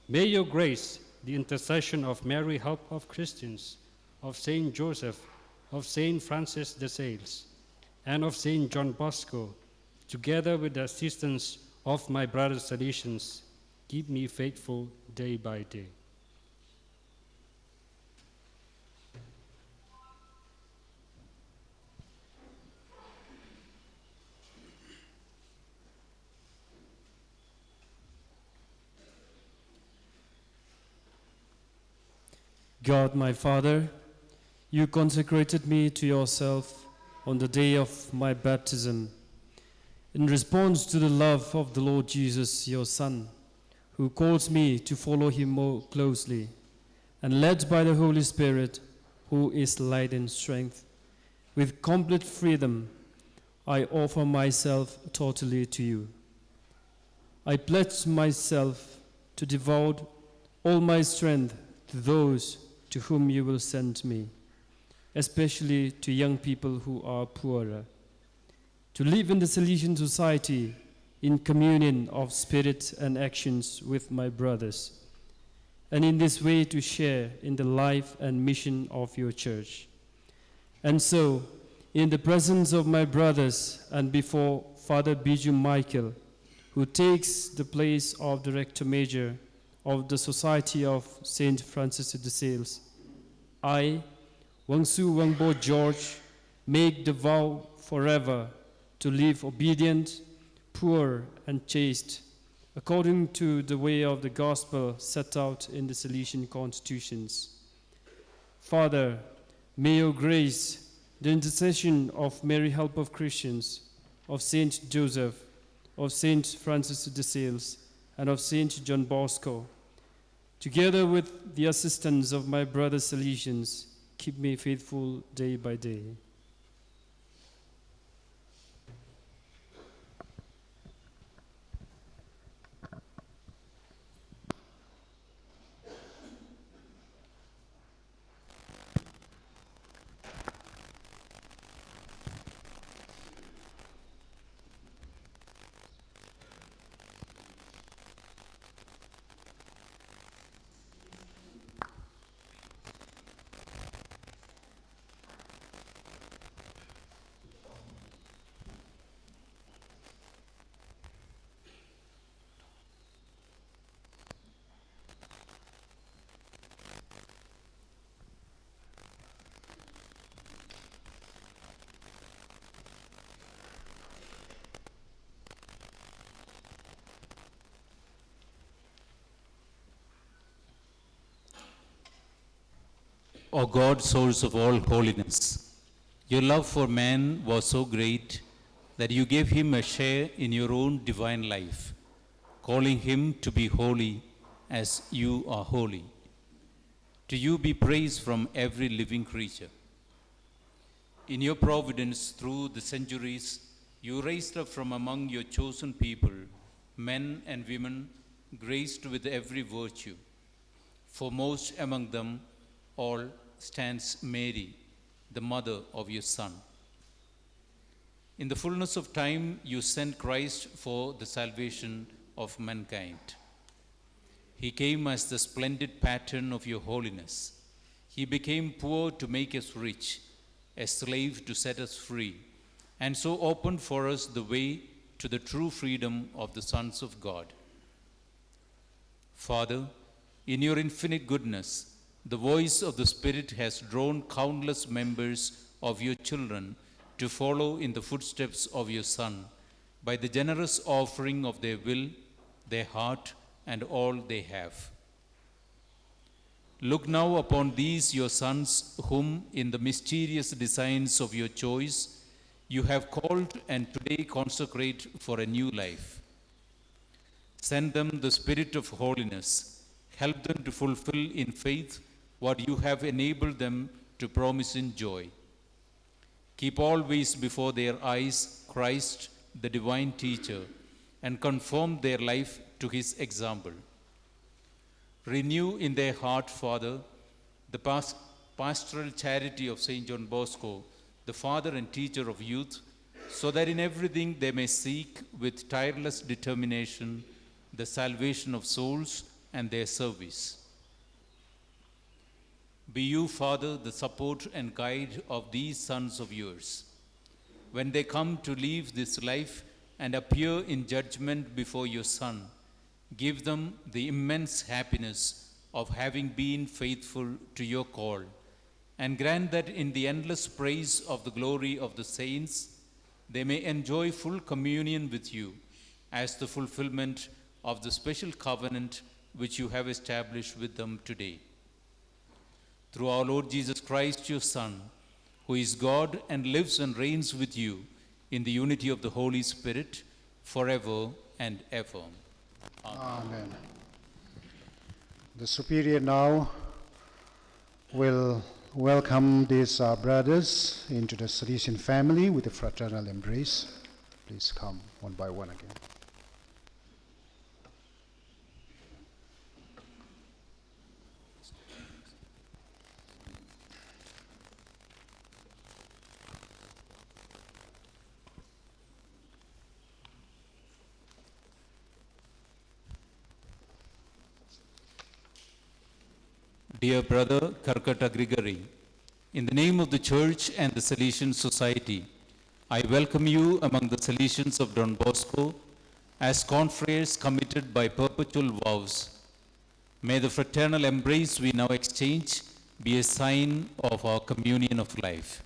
may your grace, the intercession of Mary, Help of Christians, of Saint Joseph, of Saint Francis de Sales, and of Saint John Bosco, together with the assistance of my brothers Salesians, keep me faithful day by day. God, my Father, you consecrated me to yourself on the day of my baptism. In response to the love of the Lord Jesus, your Son, who calls me to follow him more closely, and led by the Holy Spirit, who is light and strength, with complete freedom, I offer myself totally to you. I pledge myself to devote all my strength to those to whom you will send me, especially to young people who are poorer, to live in the Salesian society in communion of spirit and actions with my brothers, and in this way to share in the life and mission of your church. And so, in the presence of my brothers and before Father Biju Michael, who takes the place of Director Major of the Society of Saint Francis de Sales, I, Wangsu Wangbo George, make the vow forever to live obedient, poor, and chaste, according to the way of the gospel set out in the Salesian constitutions. Father, may your grace, the intercession of Mary, Help of Christians, of Saint Joseph, of Saint Francis de Sales, and of Saint John Bosco, together with the assistance of my brothers Salesians, keep me faithful day by day. O God, source of all holiness, your love for man was so great that you gave him a share in your own divine life, calling him to be holy as you are holy. To you be praise from every living creature. In your providence through the centuries, you raised up from among your chosen people men and women graced with every virtue. Foremost among them all stands Mary, the mother of your Son. In the fullness of time, you sent Christ for the salvation of mankind. He came as the splendid pattern of your holiness. He became poor to make us rich, a slave to set us free, and so opened for us the way to the true freedom of the sons of God. Father, in your infinite goodness, the voice of the Spirit has drawn countless members of your children to follow in the footsteps of your Son by the generous offering of their will, their heart, and all they have. Look now upon these your sons, whom in the mysterious designs of your choice you have called and today consecrate for a new life. Send them the Spirit of holiness. Help them to fulfill in faith what you have enabled them to promise in joy. Keep always before their eyes Christ, the divine teacher, and conform their life to his example. Renew in their heart, Father, the pastoral charity of Saint John Bosco, the father and teacher of youth, so that in everything they may seek with tireless determination the salvation of souls and their service. Be you, Father, the support and guide of these sons of yours. When they come to leave this life and appear in judgment before your Son, give them the immense happiness of having been faithful to your call, and grant that in the endless praise of the glory of the saints, they may enjoy full communion with you as the fulfillment of the special covenant which you have established with them today. Through our Lord Jesus Christ, your Son, who is God and lives and reigns with you in the unity of the Holy Spirit, forever and ever. Amen. The Superior now will welcome these brothers into the Salesian family with a fraternal embrace. Please come one by one again. Dear Brother Karkata Grigori, in the name of the Church and the Salesian Society, I welcome you among the Salesians of Don Bosco as confreres committed by perpetual vows. May the fraternal embrace we now exchange be a sign of our communion of life.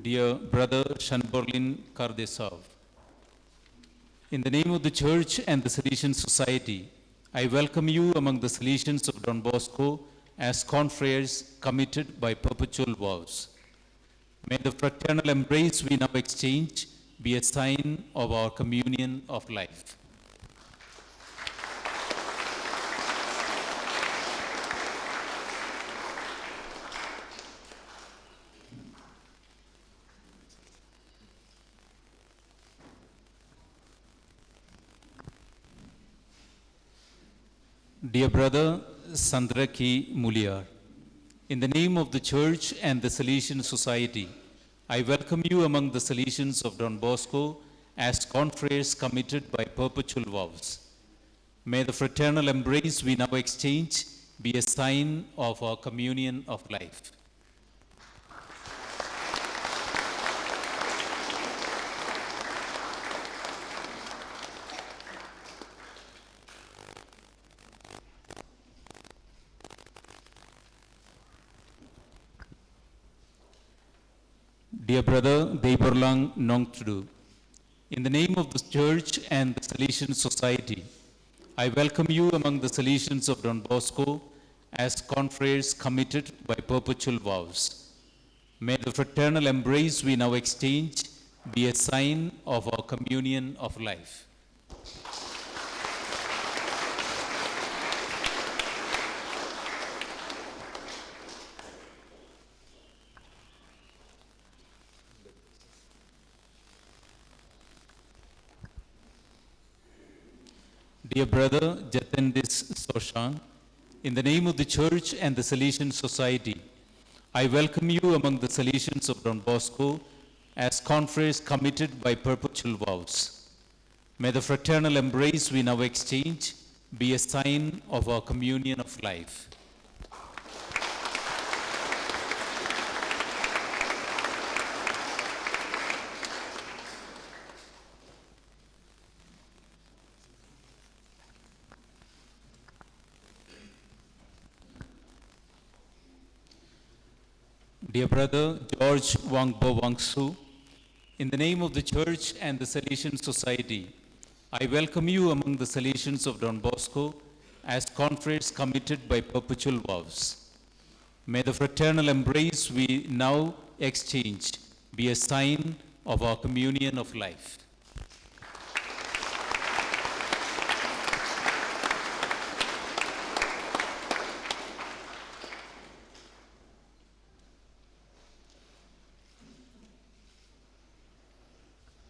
Dear Brother Shanborlin Kardesav, in the name of the Church and the Salesian Society, I welcome you among the Salesians of Don Bosco as confreres committed by perpetual vows. May the fraternal embrace we now exchange be a sign of our communion of life. Dear Brother Sandraki Muliar, in the name of the Church and the Salesian Society, I welcome you among the Salesians of Don Bosco as confreres committed by perpetual vows. May the fraternal embrace we now exchange be a sign of our communion of life. Dear Brother Deiborlang Nongtudu, in the name of the Church and the Salesian Society, I welcome you among the Salesians of Don Bosco as confreres committed by perpetual vows. May the fraternal embrace we now exchange be a sign of our communion of life. Dear Brother Jatendis Soshang, in the name of the Church and the Salesian Society, I welcome you among the Salesians of Don Bosco as confreres committed by perpetual vows. May the fraternal embrace we now exchange be a sign of our communion of life. Dear Brother George Wangbo Wangsu, in the name of the Church and the Salesian Society, I welcome you among the Salesians of Don Bosco as confreres committed by perpetual vows. May the fraternal embrace we now exchange be a sign of our communion of life.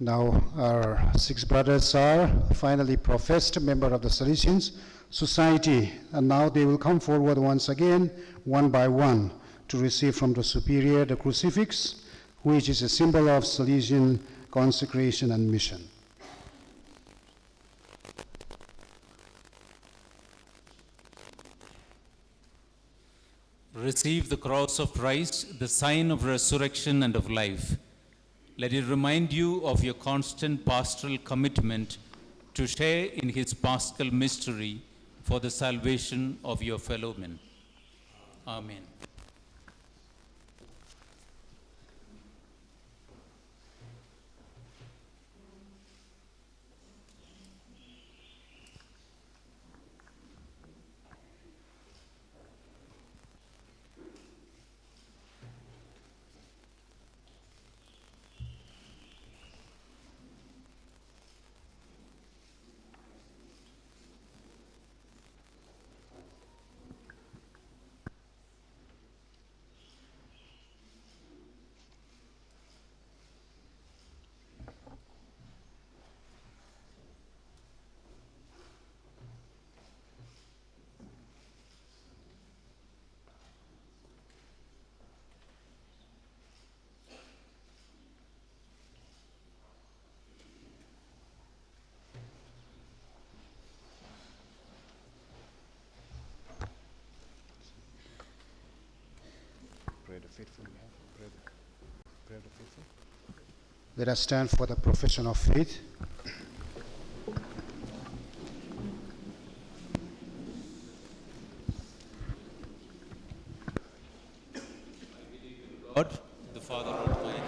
Now, our 6 brothers are finally professed member of the Salesians Society, and now they will come forward once again, one by one, to receive from the superior the crucifix, which is a symbol of Salesian consecration and mission. Receive the cross of Christ, the sign of resurrection and of life. Let it remind you of your constant pastoral commitment to share in his paschal mystery for the salvation of your fellow men. Amen. Pray the faithful. Pray the faithful. Let us stand for the profession of faith. God, the Father Almighty,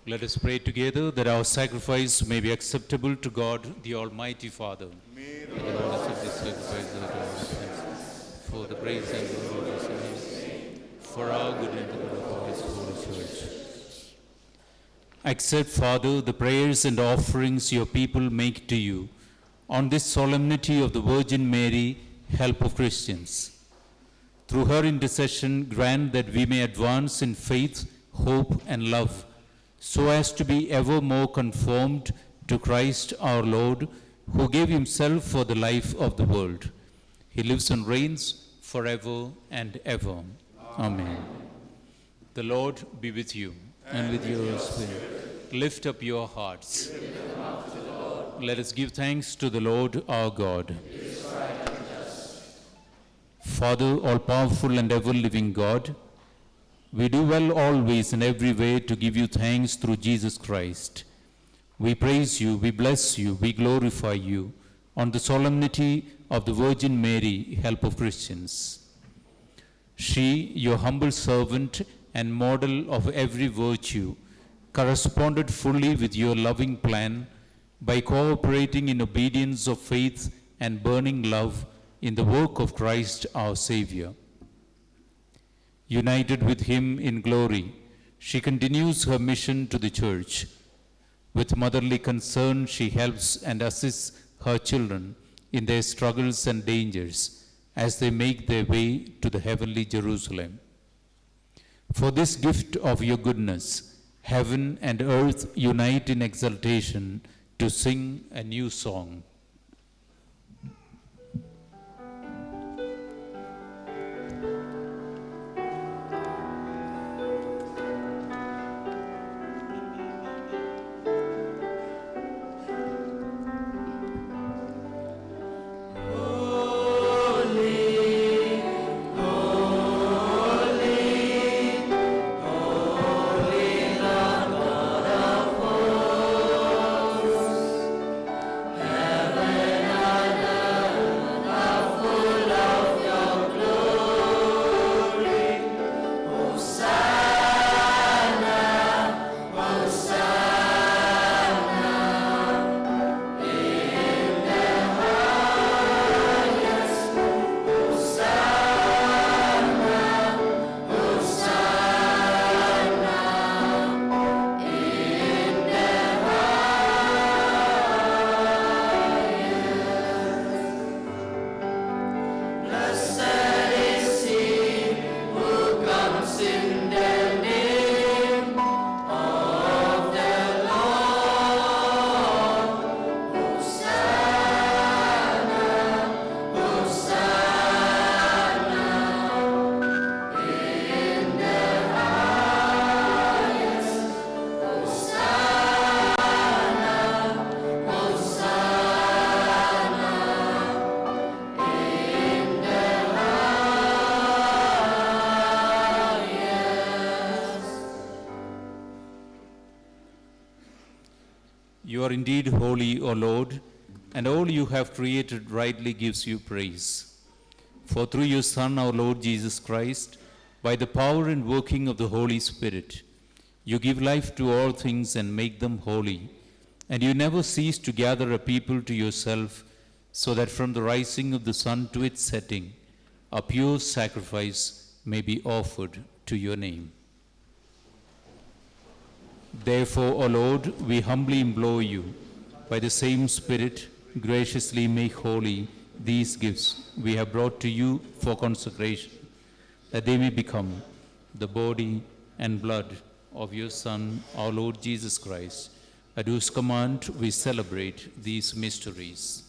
Let us pray together that our sacrifice may be acceptable to God, the Almighty Father. May the Lord accept this sacrifice of our sins, for the praise and glory of His name, for our good and the good of His holy church. Accept, Father, the prayers and offerings your people make to you on this solemnity of the Virgin Mary, help of Christians. Through her intercession, grant that we may advance in faith, hope, and love, so as to be ever more conformed to Christ our Lord, who gave himself for the life of the world. He lives and reigns forever and ever. Amen. The Lord be with you and with your spirit. Lift up your hearts. Let us give thanks to the Lord our God. Father, all-powerful and ever-living God, we do well always in every way to give you thanks through Jesus Christ. We praise you, we bless you, we glorify you on the solemnity of the Virgin Mary, help of Christians. She, your humble servant and model of every virtue, corresponded fully with your loving plan by cooperating in obedience of faith and burning love in the work of Christ our Savior. United with him in glory, she continues her mission to the Church. With motherly concern, she helps and assists her children in their struggles and dangers as they make their way to the heavenly Jerusalem. For this gift of your goodness, heaven and earth unite in exultation to sing a new song. You are indeed holy, O Lord, and all you have created rightly gives you praise. For through your Son, our Lord Jesus Christ, by the power and working of the Holy Spirit, you give life to all things and make them holy, and you never cease to gather a people to yourself, so that from the rising of the sun to its setting, a pure sacrifice may be offered to your name. Therefore, O Lord, we humbly implore you, by the same Spirit, graciously make holy these gifts we have brought to you for consecration, that they may become the body and blood of your Son, our Lord Jesus Christ, at whose command we celebrate these mysteries.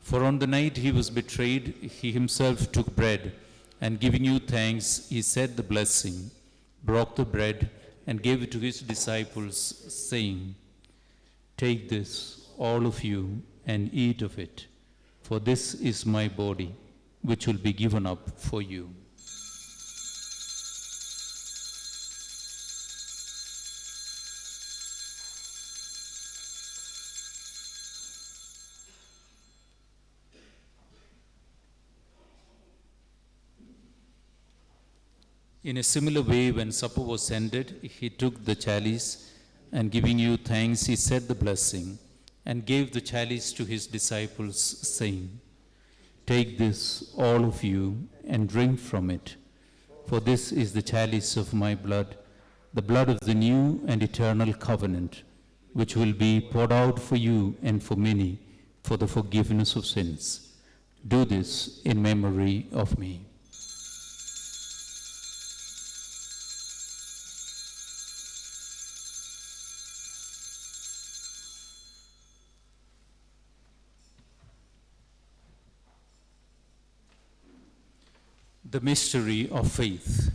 For on the night he was betrayed, he himself took bread, and giving you thanks, he said the blessing, broke the bread, and gave it to his disciples, saying, "Take this, all of you, and eat of it, for this is my body, which will be given up for you." In a similar way, when supper was ended, he took the chalice, and giving you thanks, he said the blessing, and gave the chalice to his disciples, saying, "Take this, all of you, and drink from it. For this is the chalice of my blood, the blood of the new and eternal covenant, which will be poured out for you and for many for the forgiveness of sins. Do this in memory of me." The mystery of faith.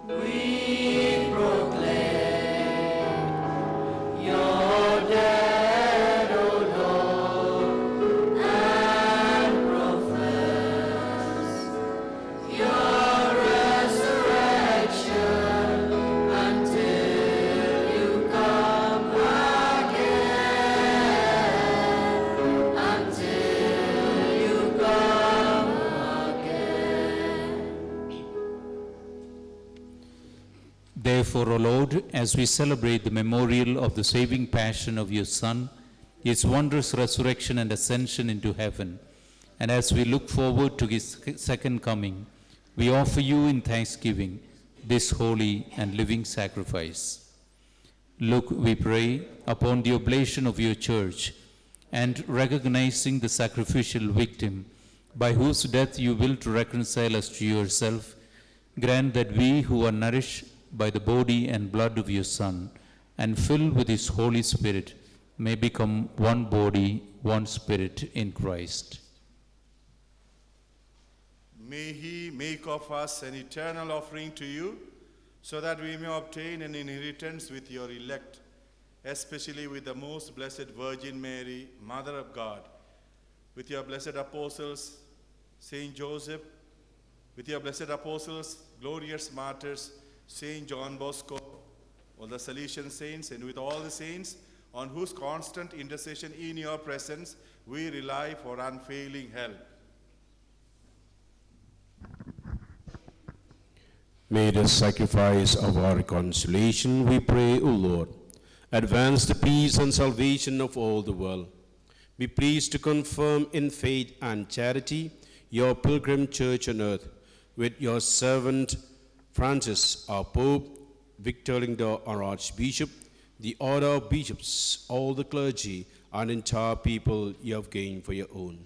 We proclaim your death, O Lord, and profess your resurrection until you come again, until you come again. Therefore, O Lord, as we celebrate the memorial of the saving passion of your Son, his wondrous resurrection and ascension into heaven, and as we look forward to his second coming, we offer you in thanksgiving this holy and living sacrifice. Look, we pray, upon the oblation of your church, and recognizing the sacrificial victim, by whose death you will to reconcile us to yourself, grant that we who are nourished by the body and blood of your Son, and filled with his Holy Spirit, may become one body, one spirit in Christ. May he make of us an eternal offering to you, so that we may obtain an inheritance with your elect, especially with the most blessed Virgin Mary, Mother of God, with your blessed apostles, Saint Joseph, with your blessed apostles, glorious martyrs, Saint John Bosco, all the Salesian saints, and with all the saints on whose constant intercession in your presence we rely for unfailing help. May the sacrifice of our reconciliation, we pray, O Lord, advance the peace and salvation of all the world. Be pleased to confirm in faith and charity your pilgrim church on earth, with your servant Francis, our Pope, Victor Lingdor, our Archbishop, the order of bishops, all the clergy, and entire people you have gained for your own.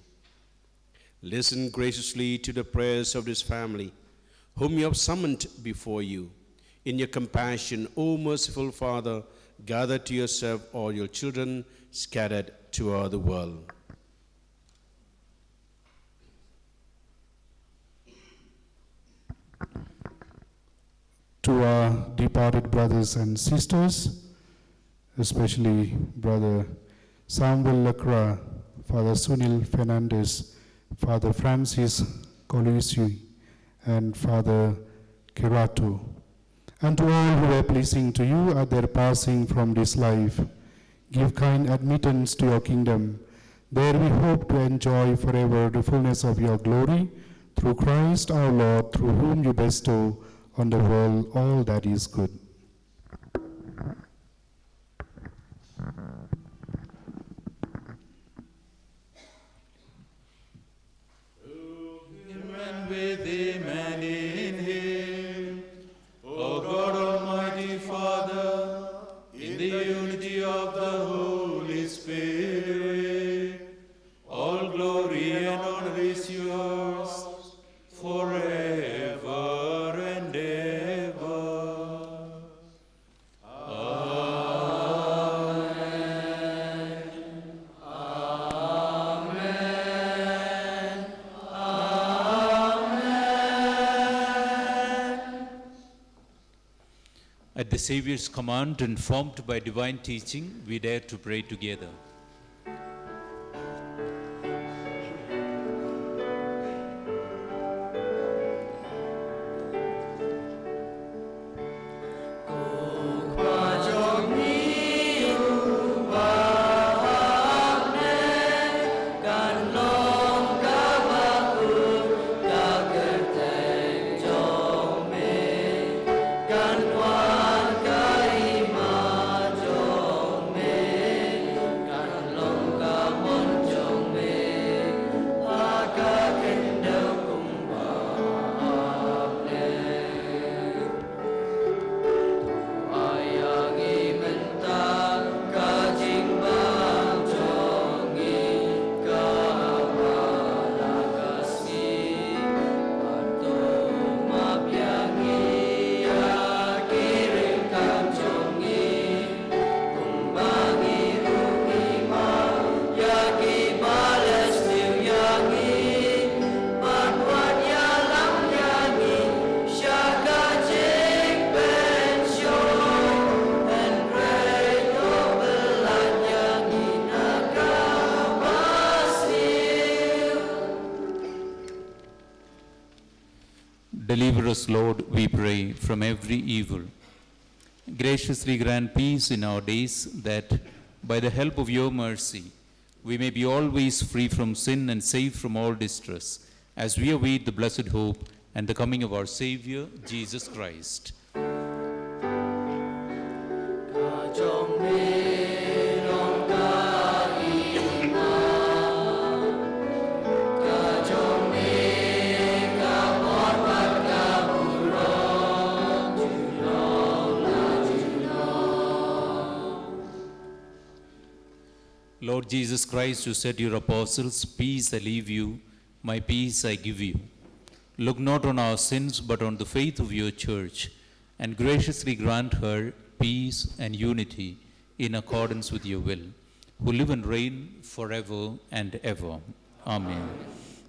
Listen graciously to the prayers of this family, whom you have summoned before you. In your compassion, O merciful Father, gather to yourself all your children scattered throughout the world. To our departed brothers and sisters, especially Brother Samuel Lacra, Father Sunil Fernandez, Father Francis Colusui, and Father Kirato, and to all who were pleasing to you at their passing from this life, give kind admittance to your kingdom. There we hope to enjoy forever the fullness of your glory, through Christ our Lord, through whom you bestow on the world all that is good. And with him and in him, O God Almighty Father, in the unity of the Holy Spirit, all glory and honor is yours forever and ever. Amen. Amen. Amen. At the Saviour's command, informed by divine teaching, we dare to pray together. Deliver us, Lord, we pray, from every evil. Graciously grant peace in our days, that by the help of your mercy, we may be always free from sin and safe from all distress, as we await the blessed hope and the coming of our Savior, Jesus Christ. Lord Jesus Christ, who said to your apostles, "Peace I leave you, my peace I give you," look not on our sins, but on the faith of your church, and graciously grant her peace and unity in accordance with your will, who live and reign forever and ever. Amen.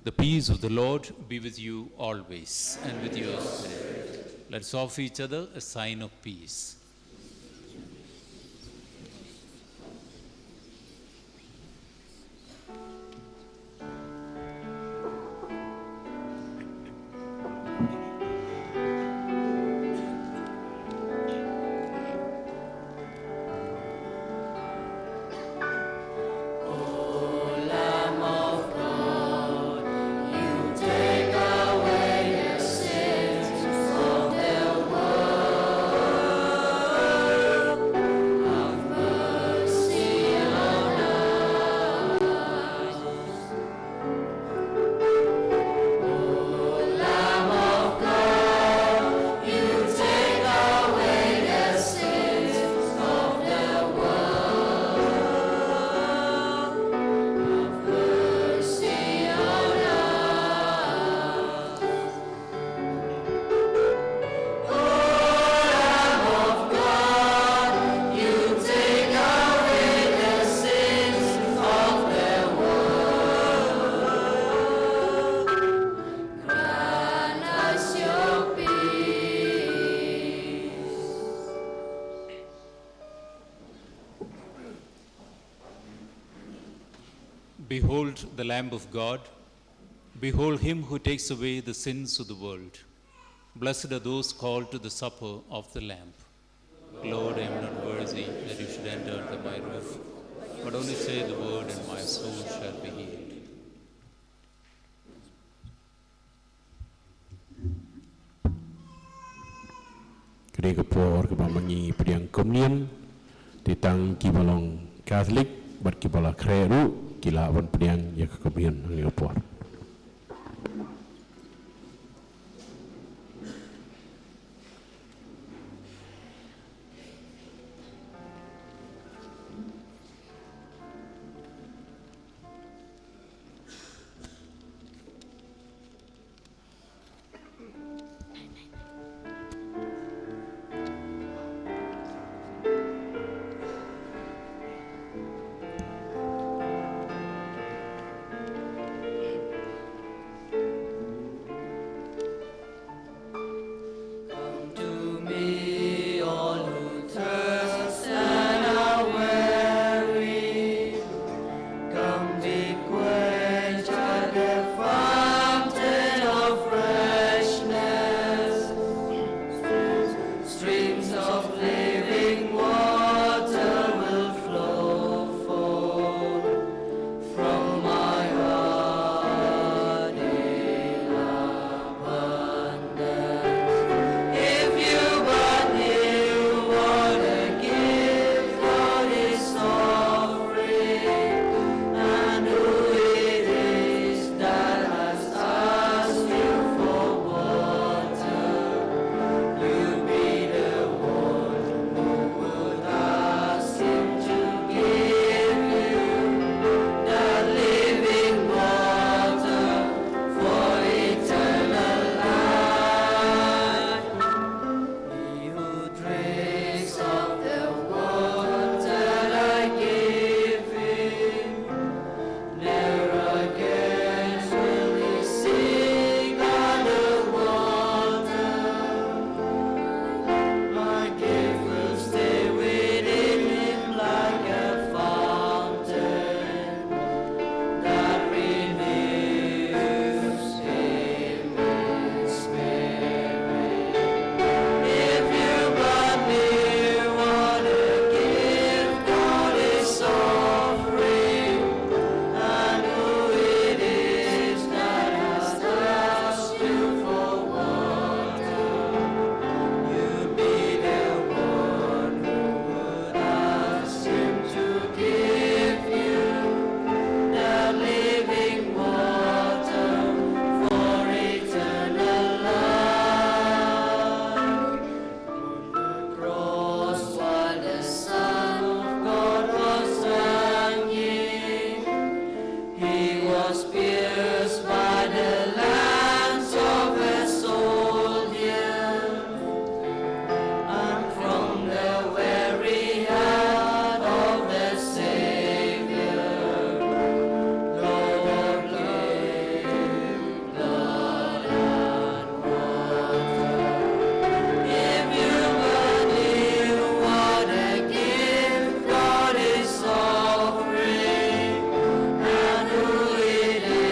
The peace of the Lord be with you always, and with your spirit. Let's offer each other a sign of peace. Behold the Lamb of God. Behold him who takes away the sins of the world. Blessed are those called to the supper of the Lamb. Lord, I am not worthy that you should enter under my roof, but only say the word and my soul shall be healed. Kedai kepor kebamangi pediang komunion titang kibalong Catholic bat kibala kreru kila awan pediang ya kekomunion ngi kepor. was pierced by the lance of a soldier, and from the very hand of the Savior, Lord gave blood and water. If you but knew what a gift God is offering, and who it is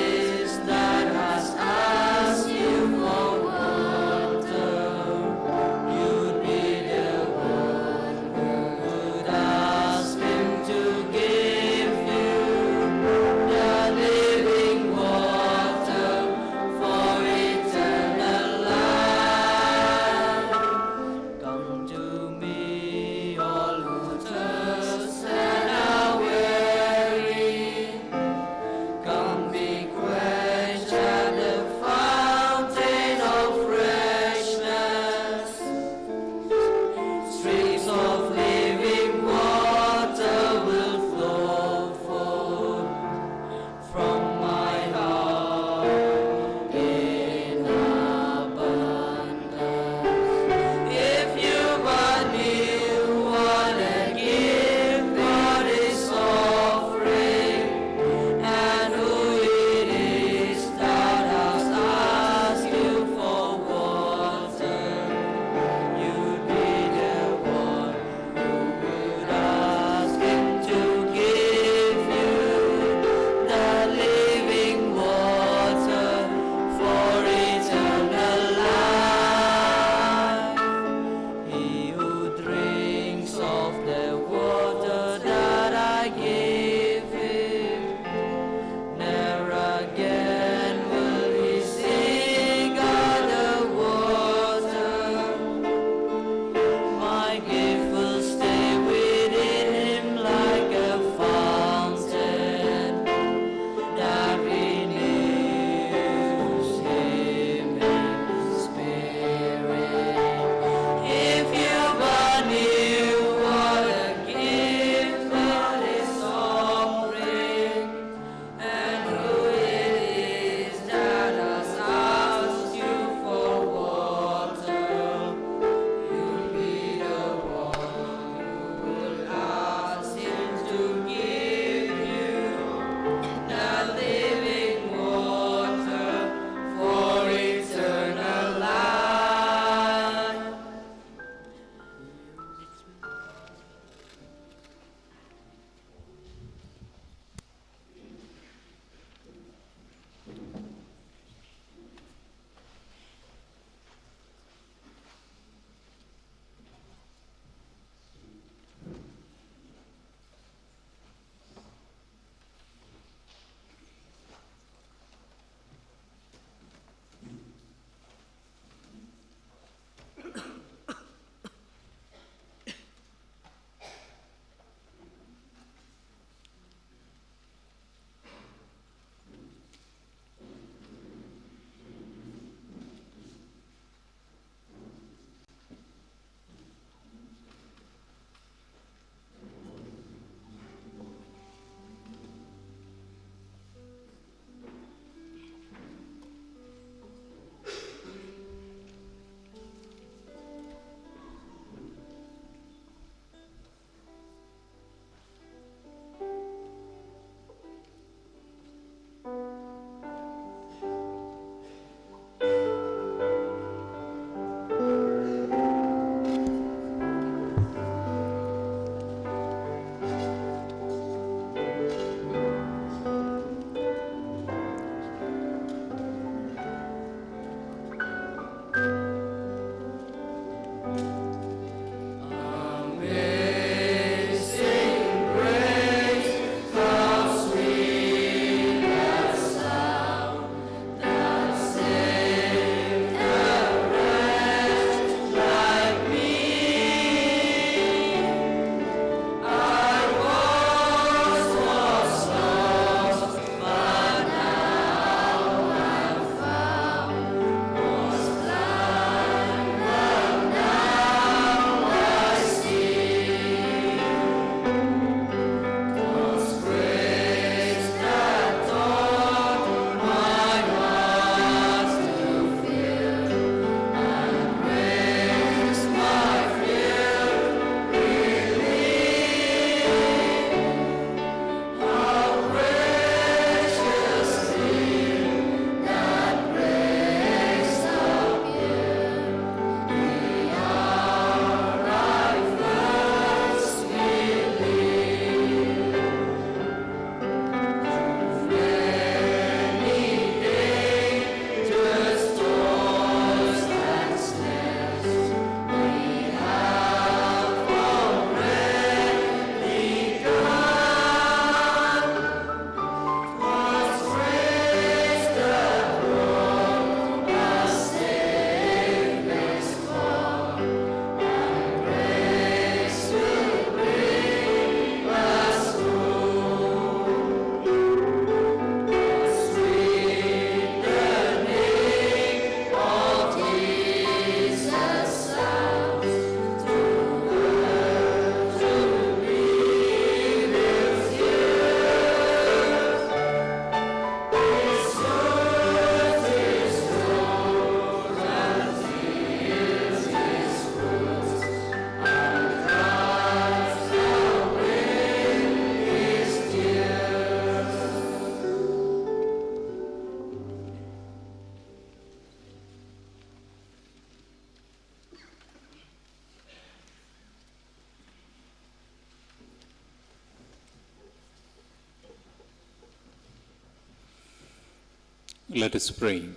Let us pray.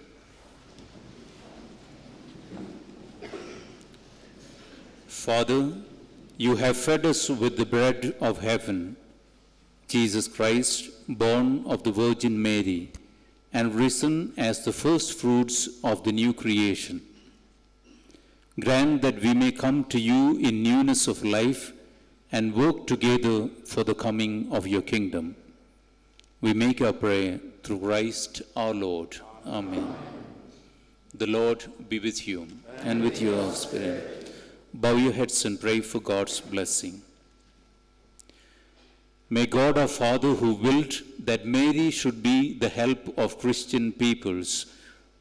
Father, you have fed us with the bread of heaven, Jesus Christ, born of the Virgin Mary, and risen as the first fruits of the new creation. Grant that we may come to you in newness of life and work together for the coming of your kingdom. We make our prayer through Christ our Lord. Amen. The Lord be with you and with your spirit. Bow your heads and pray for God's blessing. May God our Father, who willed that Mary should be the help of Christian peoples,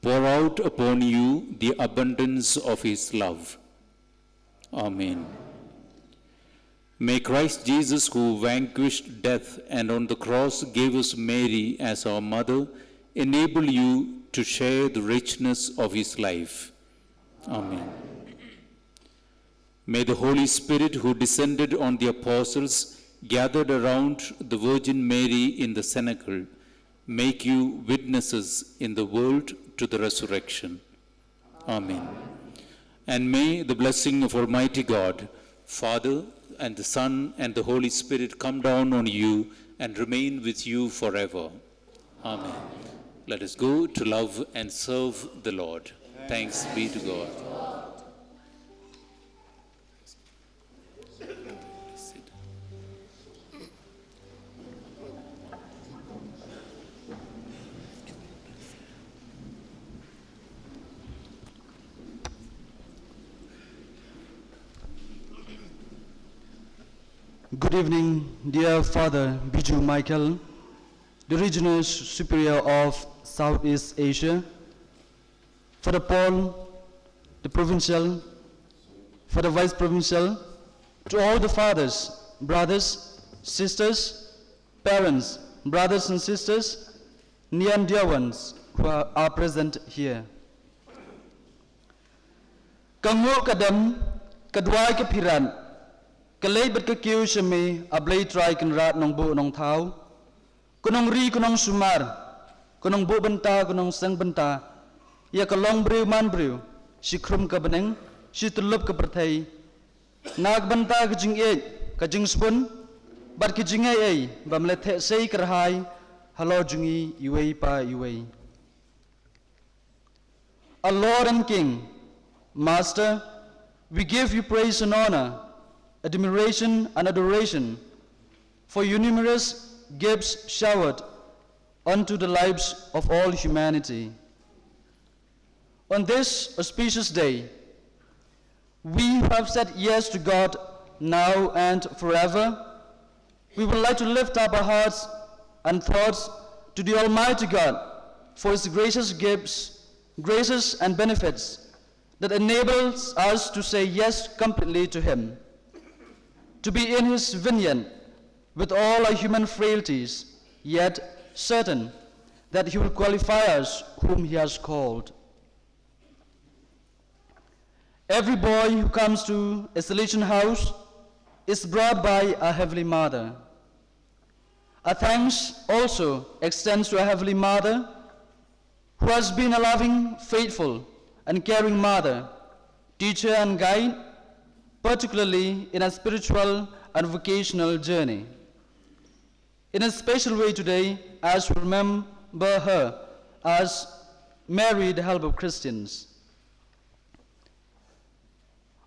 pour out upon you the abundance of his love. Amen. May Christ Jesus, who vanquished death and on the cross gave us Mary as our mother, enable you to share the richness of his life. Amen. May the Holy Spirit, who descended on the apostles gathered around the Virgin Mary in the cenacle, make you witnesses in the world to the resurrection. Amen. And may the blessing of Almighty God, Father, and the Son, and the Holy Spirit come down on you and remain with you forever. Amen. Let us go to love and serve the Lord. Thanks be to God. Good evening, dear Father Biju Michael, the Regional Superior of Southeast Asia, Father Paul, the Provincial, Father Vice Provincial, to all the fathers, brothers, sisters, parents, brothers and sisters, near and dear ones who are present here. Kango kadam kadwai kapiran kalay bat ka kiu shami ablay try kan rat nong bu nong thau kunong ri kunong sumar kunong bu banta kunong sang banta ya kalong briu man briu si khrum ka beneng si tulup ka perthai nag banta ka jing e ka jing spun bat ki jing ai bam le the sei karhai halo jungi iwei pa iwei. Our Lord and King, Master, we give you praise and honor, admiration and adoration for your numerous gifts showered unto the lives of all humanity. On this auspicious day, we who have said yes to God now and forever, we would like to lift up our hearts and thoughts to the Almighty God for his gracious gifts, graces and benefits that enables us to say yes completely to him, to be in his vineyard with all our human frailties, yet certain that he will qualify us whom he has called. Every boy who comes to a Salesian house is brought by our Heavenly Mother. Our thanks also extends to our Heavenly Mother, who has been a loving, faithful, and caring mother, teacher, and guide, particularly in a spiritual and vocational journey. In a special way today, as we remember her as Mary, the help of Christians.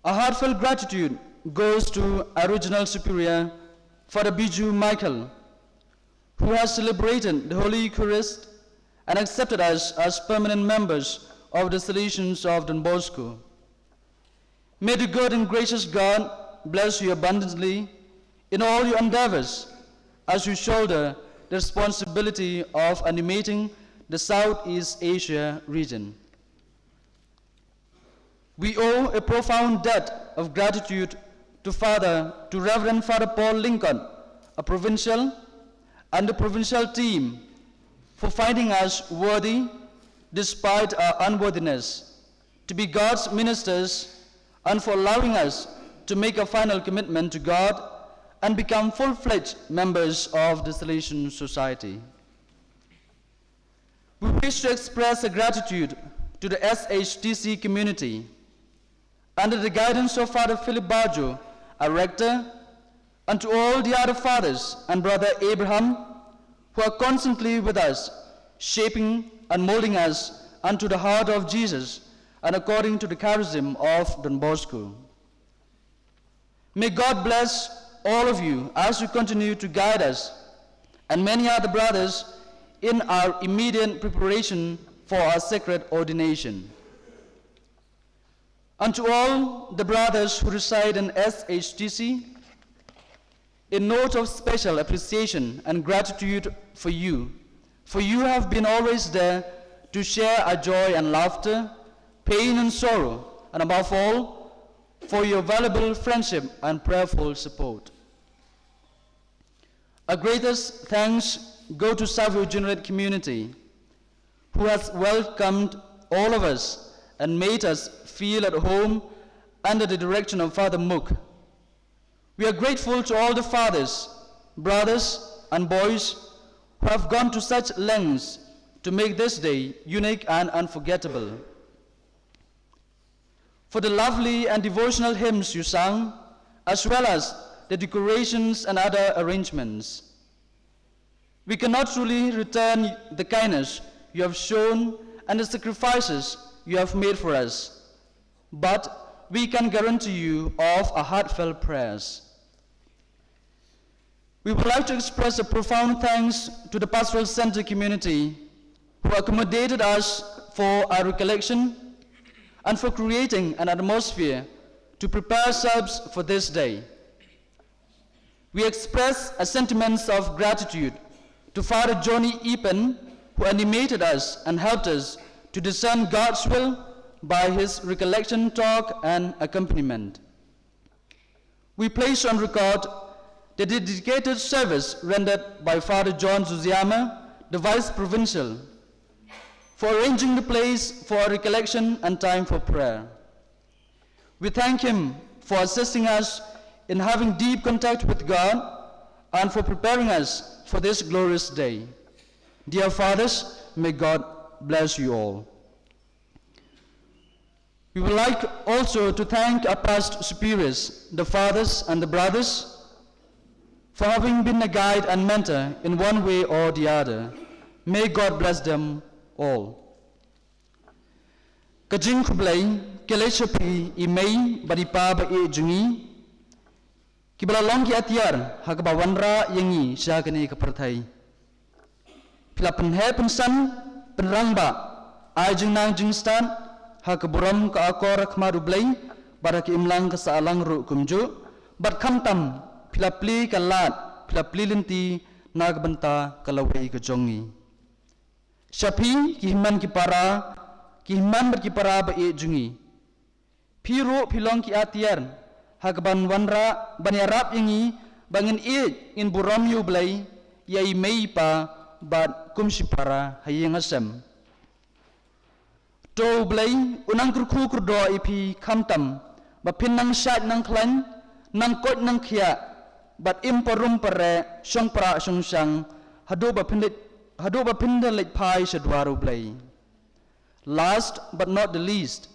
A heartfelt gratitude goes to our Regional Superior, Father Biju Michael, who has celebrated the Holy Eucharist and accepted us as permanent members of the Salesians of Don Bosco. May the good and gracious God bless you abundantly in all your endeavors as you shoulder the responsibility of animating the Southeast Asia region. We owe a profound debt of gratitude to Reverend Father Paul Lincoln, a provincial, and the provincial team for finding us worthy, despite our unworthiness, to be God's ministers and for allowing us to make a final commitment to God and become full-fledged members of the Salesian Society. We wish to express a gratitude to the SHTC community under the guidance of Father Philip Bajo, our rector, and to all the other fathers and Brother Abraham who are constantly with us, shaping and molding us unto the heart of Jesus and according to the charism of Don Bosco. May God bless all of you as you continue to guide us and many other brothers in our immediate preparation for our sacred ordination. And to all the brothers who reside in SHTC, a note of special appreciation and gratitude for you have been always there to share our joy and laughter, pain and sorrow, and above all, for your valuable friendship and prayerful support. Our greatest thanks go to Savio Generate community, who has welcomed all of us and made us feel at home under the direction of Father Mook. We are grateful to all the fathers, brothers, and boys who have gone to such lengths to make this day unique and unforgettable. For the lovely and devotional hymns you sang, as well as the decorations and other arrangements. We cannot truly return the kindness you have shown and the sacrifices you have made for us, but we can guarantee you of our heartfelt prayers. We would like to express a profound thanks to the Pastoral Center community who accommodated us for our recollection and for creating an atmosphere to prepare ourselves for this day. We express a sentiments of gratitude to Father Johnny Epen, who animated us and helped us to discern God's will by his recollection talk and accompaniment. We place on record the dedicated service rendered by Father John Zuziyama, the Vice Provincial, for arranging the place for a recollection and time for prayer. We thank him for assisting us in having deep contact with God and for preparing us for this glorious day. Dear fathers, may God bless you all. We would like also to thank our past superiors, the fathers and the brothers, for having been a guide and mentor in one way or the other. May God bless them all. Kajing kublay, keleshapi imei badipa ba e jungi, kibalalong ki atiar hakabawanra yangi syakani kaperthai. Pila penhe pensan penrangba ajeng nang jingstan hakaburam ka akor khmarublay baraki imlang ka saalang ru kumju bat khamtam pila pli kalat pila pli linti nagbanta kalawai ka jongi. Syapi kihiman kipara kihiman berkipara ba e jungi. Piro pilong ki atiar hakaban wanra banyarap yangi bangin e in buram yu blay yai mei pa bat kumsipara hayeng asem. To blay unang kurku kurdo ipi kamtam ba pin nang syat nang klan nang kot nang kia bat imporum pare syong pra syong syang hado ba pindalit pai shadwaru blay. Last but not the least,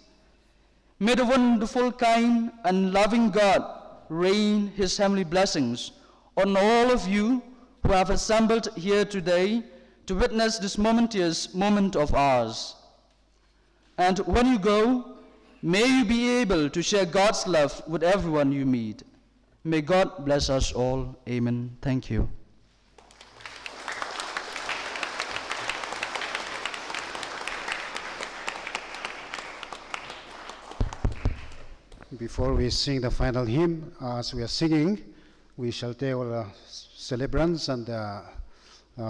may the wonderful, kind, and loving God rain his heavenly blessings on all of you who have assembled here today to witness this momentous moment of ours. And when you go, may you be able to share God's love with everyone you meet. May God bless us all. Amen. Thank you. Before we sing the final hymn, as we are singing, we shall take all the celebrants and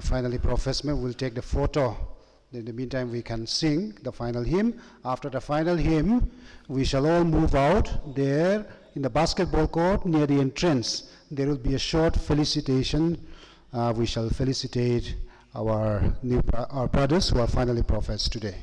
finally professment will take the photo. In the meantime, we can sing the final hymn. After the final hymn, we shall all move out there in the basketball court near the entrance. There will be a short felicitation. We shall felicitate our brothers who are finally prophets today.